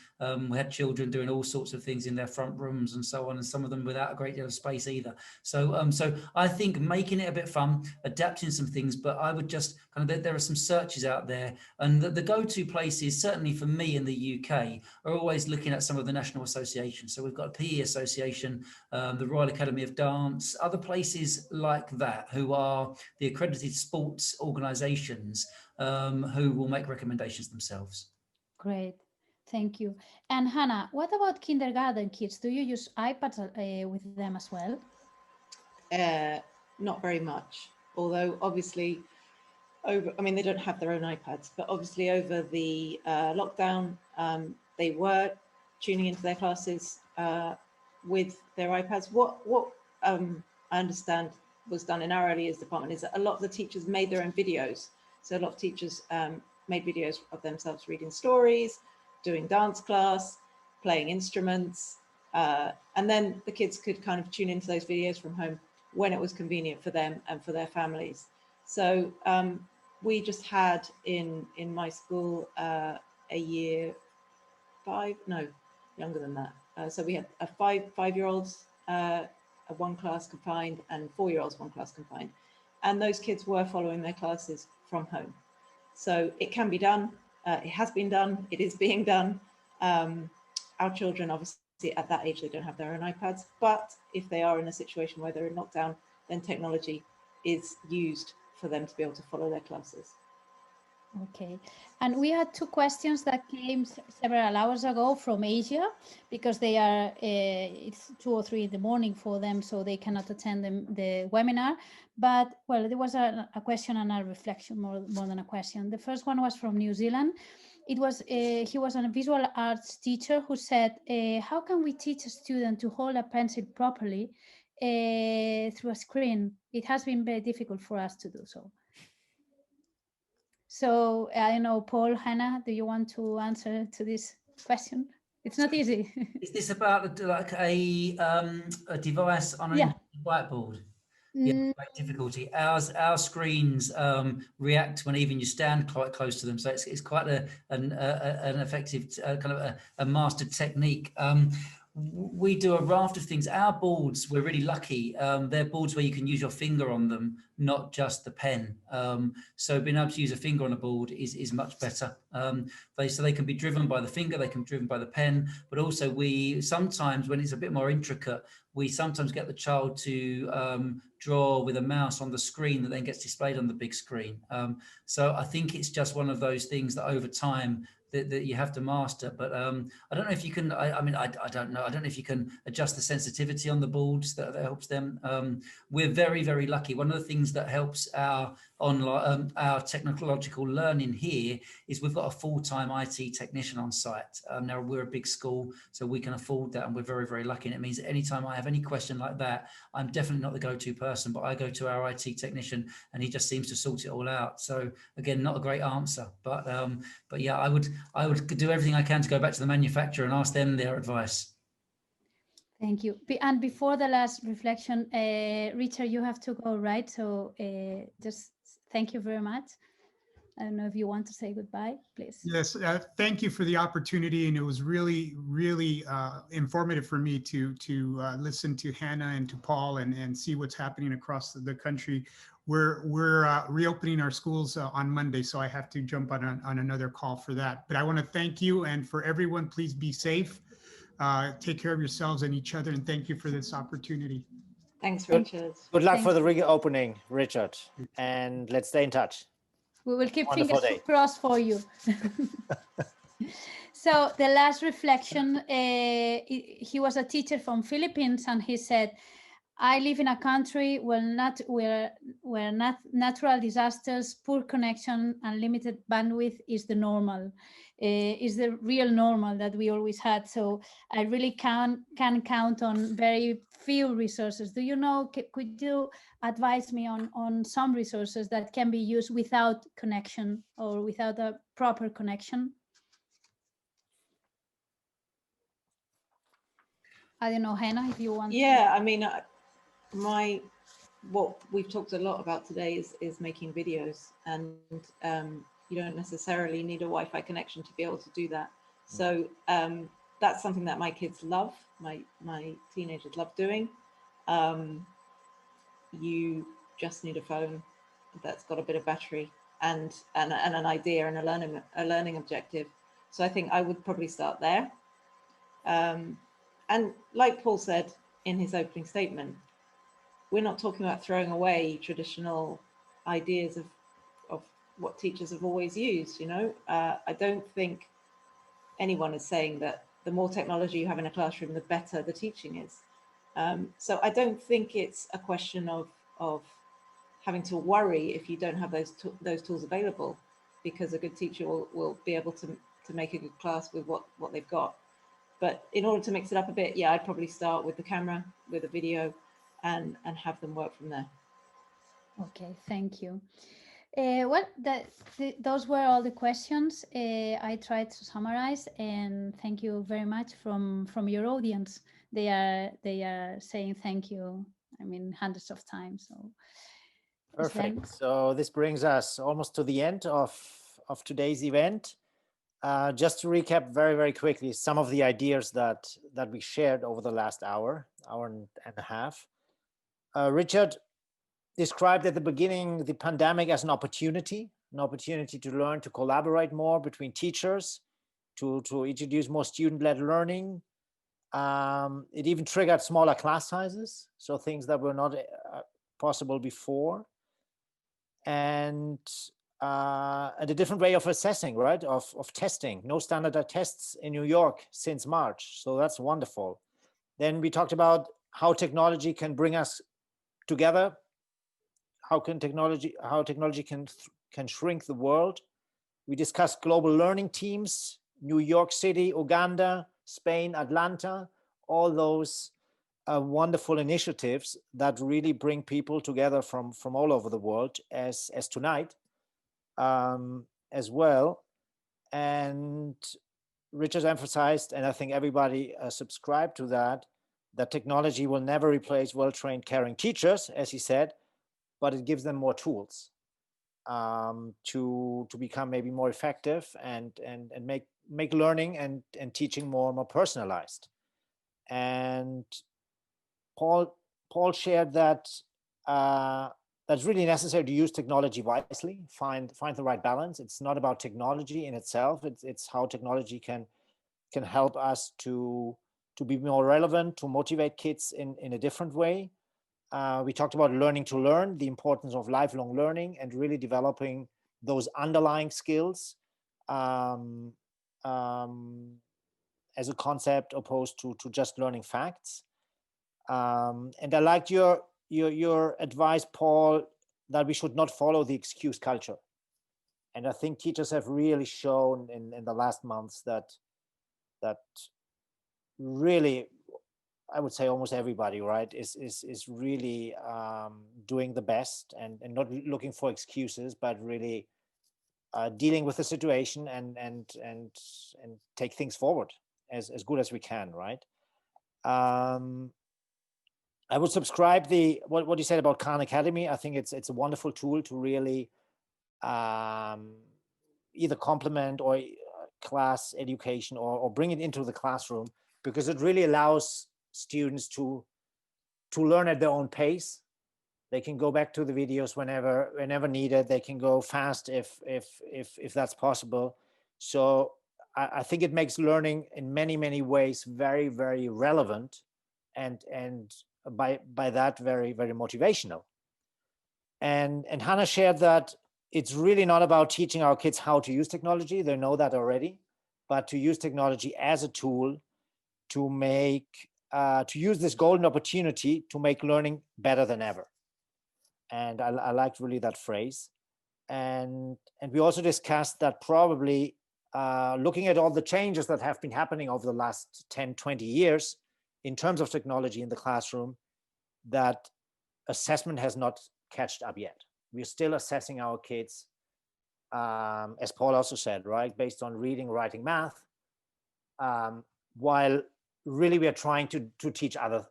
We had children doing all sorts of things in their front rooms and so on, and some of them without a great deal of space either. So I think making it a bit fun, adapting some things, but I would just kind of, there are some searches out there, and the go-to places, certainly for me in the UK, are always looking at some of the national associations. So we've got a PE association, the Royal Academy of Dance, other places like that, who are the accredited sports organizations who will make recommendations themselves. Great, thank you. And Hannah, what about kindergarten kids? Do you use iPads with them as well? Not very much, although obviously they don't have their own iPads, but obviously over the lockdown, they were tuning into their classes with their iPads. What I understand was done in our early years department is that a lot of the teachers made their own videos. So a lot of teachers made videos of themselves reading stories, doing dance class, playing instruments, and then the kids could kind of tune into those videos from home when it was convenient for them and for their families. So we just had in my school a year 5, no, younger than that. So we had a 5-year-olds, one class confined, and 4-year-olds, one class confined. And those kids were following their classes from home. So it can be done. It has been done. It is being done. Our children, obviously, at that age, they don't have their own iPads. But if they are in a situation where they're in lockdown, then technology is used for them to be able to follow their classes. Okay, and we had 2 questions that came several hours ago from Asia, because they are it's 2 or 3 in the morning for them, so they cannot attend the webinar. But well, there was a question and a reflection more than a question. The first one was from New Zealand. It was he was a visual arts teacher who said, how can we teach a student to hold a pencil properly through a screen? It has been very difficult for us to do so. So I don't know, Paul, Hannah, do you want to answer to this question? It's not easy. Is this about like a device on a whiteboard? Yeah, Mm, great difficulty. Our screens react when even you stand quite close to them, so it's quite an effective kind of a mastered technique. We do a raft of things. Our boards, we're really lucky. They're boards where you can use your finger on them, not just the pen. So being able to use a finger on a board is much better. So they can be driven by the finger, they can be driven by the pen, but also we sometimes, when it's a bit more intricate, we sometimes get the child to draw with a mouse on the screen that then gets displayed on the big screen. So I think it's just one of those things that over time that you have to master. But I don't know if you can, I don't know. I don't know if you can adjust the sensitivity on the boards that helps them. We're very, very lucky. One of the things that helps our online, our technological learning here is we've got a full-time IT technician on site. Now we're a big school, so we can afford that, and we're very, very lucky. And it means that anytime I have any question like that, I'm definitely not the go-to person, but I go to our IT technician, and he just seems to sort it all out. So again, not a great answer, but yeah, I would do everything I can to go back to the manufacturer and ask them their advice. Thank you. And before the last reflection, Richard, you have to go, right? So just thank you very much. I don't know if you want to say goodbye, please. Yes, thank you for the opportunity, and it was really, really informative for me to listen to Hannah and to Paul and see what's happening across the country. We're reopening our schools on Monday, so I have to jump on another call for that. But I want to thank you, and for everyone, please be safe. Take care of yourselves and each other, and thank you for this opportunity. Thanks, Richard. Good luck Thank for the you. reopening, Richard, and let's stay in touch. We will keep Wonderful fingers day. crossed for you. So the last reflection, he was a teacher from Philippines, and he said, I live in a country where natural disasters, poor connection, and limited bandwidth is the normal, is the real normal that we always had. So I really can count on very few resources. Do you know, could you advise me on some resources that can be used without connection or without a proper connection? I don't know, Hannah, if you want Yeah, I mean, what we've talked a lot about today is making videos, and you don't necessarily need a Wi-Fi connection to be able to do that. So that's something that my kids love, my teenagers love doing. You just need a phone that's got a bit of battery and an idea and a learning objective. So I think I would probably start there. And like Paul said in his opening statement, we're not talking about throwing away traditional ideas of what teachers have always used. You know, I don't think anyone is saying that the more technology you have in a classroom, the better the teaching is. So I don't think it's a question of having to worry if you don't have those tools available, because a good teacher will be able to make a good class with what they've got. But in order to mix it up a bit, yeah, I'd probably start with the camera, with a video, and have them work from there. Okay, thank you. Well, those were all the questions. I tried to summarize, and thank you very much from your audience. They are saying thank you, I mean, hundreds of times. So Perfect. So this brings us almost to the end of today's event. Just to recap very, very quickly, some of the ideas that we shared over the last hour and a half. Richard described at the beginning the pandemic as an opportunity to learn to collaborate more between teachers, to introduce more student-led learning. It even triggered smaller class sizes, so things that were not possible before. And a different way of assessing, right? Of testing. No standardized tests in New York since March. So that's wonderful. Then we talked about how technology can bring us together. How technology can shrink the world. We discussed global learning teams, New York City, Uganda, Spain, Atlanta, all those wonderful initiatives that really bring people together from all over the world, as tonight. As well. And Richard emphasized, and I think everybody subscribed to that that technology will never replace well-trained, caring teachers, as he said, but it gives them more tools to become maybe more effective and make learning and teaching more personalized. And Paul shared that that's really necessary to use technology wisely, find the right balance. It's not about technology in itself. It's how technology can help us to be more relevant, to motivate kids in a different way. We talked about learning to learn, the importance of lifelong learning and really developing those underlying skills as a concept opposed to just learning facts. And I liked your advice, Paul, that we should not follow the excuse culture. And I think teachers have really shown in the last months that really, I would say almost everybody, right, is really doing the best and not looking for excuses, but really dealing with the situation and take things forward as good as we can, right? I would subscribe what you said about Khan Academy. I think it's a wonderful tool to really either complement or class education or bring it into the classroom, because it really allows students to learn at their own pace. They can go back to the videos whenever needed. They can go fast if that's possible. So I think it makes learning in many ways very, very relevant and by that very, very motivational. And Hannah shared that it's really not about teaching our kids how to use technology. They know that already, but to use technology as a tool to make to use this golden opportunity to make learning better than ever. And I liked really that phrase. And we also discussed that probably looking at all the changes that have been happening over the last 10, 20 years in terms of technology in the classroom, that assessment has not catched up yet. We're still assessing our kids, as Paul also said, right, based on reading, writing, math, while really we are trying to teach other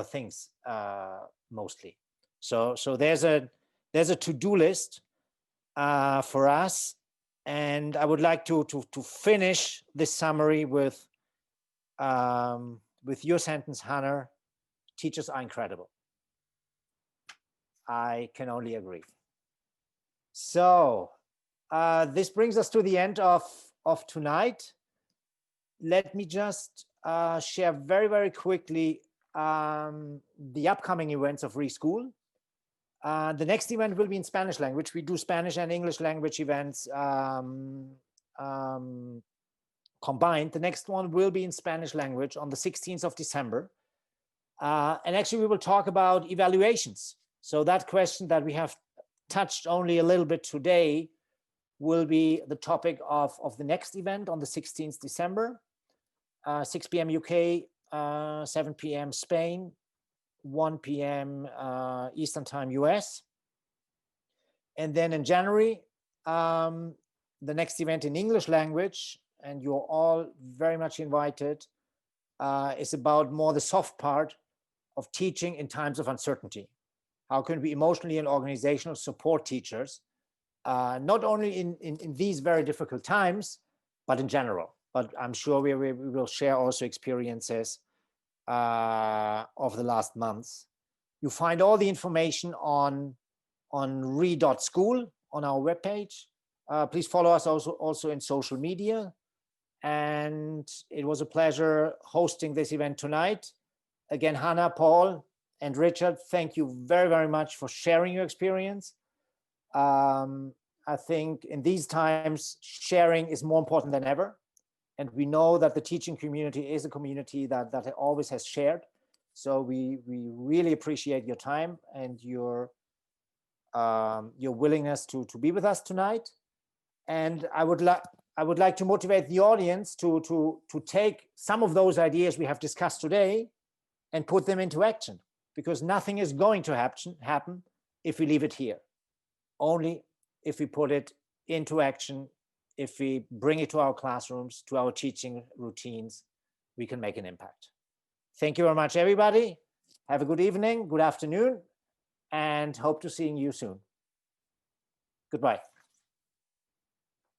things mostly. So there's a to-do list for us, and I would like to finish this summary with your sentence, Hannah. Teachers are incredible. I can only agree. So this brings us to the end of tonight. Let me just share very, very quickly the upcoming events of RE.SCHOOL. The next event will be in Spanish language. We do Spanish and English language events combined. The next one will be in Spanish language on the 16th of December. And actually, we will talk about evaluations. So that question that we have touched only a little bit today will be the topic of the next event on the 16th December, 6 p.m. UK, 7 p.m. Spain, 1 p.m. Eastern Time US. And then in January, the next event in English language, and you're all very much invited, is about more the soft part of teaching in times of uncertainty. How can we emotionally and organizational support teachers, not only in these very difficult times, but in general. But I'm sure we will share also experiences of the last months. You find all the information on RE.SCHOOL on our webpage. Please follow us also in social media. And it was a pleasure hosting this event tonight. Again, Hannah, Paul, and Richard, thank you very, very much for sharing your experience. I think in these times, sharing is more important than ever. And we know that the teaching community is a community that always has shared. So we really appreciate your time and your willingness to be with us tonight. And I would like to motivate the audience to take some of those ideas we have discussed today and put them into action, because nothing is going to happen if we leave it here. Only if we put it into action, if we bring it to our classrooms, to our teaching routines, we can make an impact. Thank you very much, everybody. Have a good evening, good afternoon, and hope to seeing you soon. Goodbye.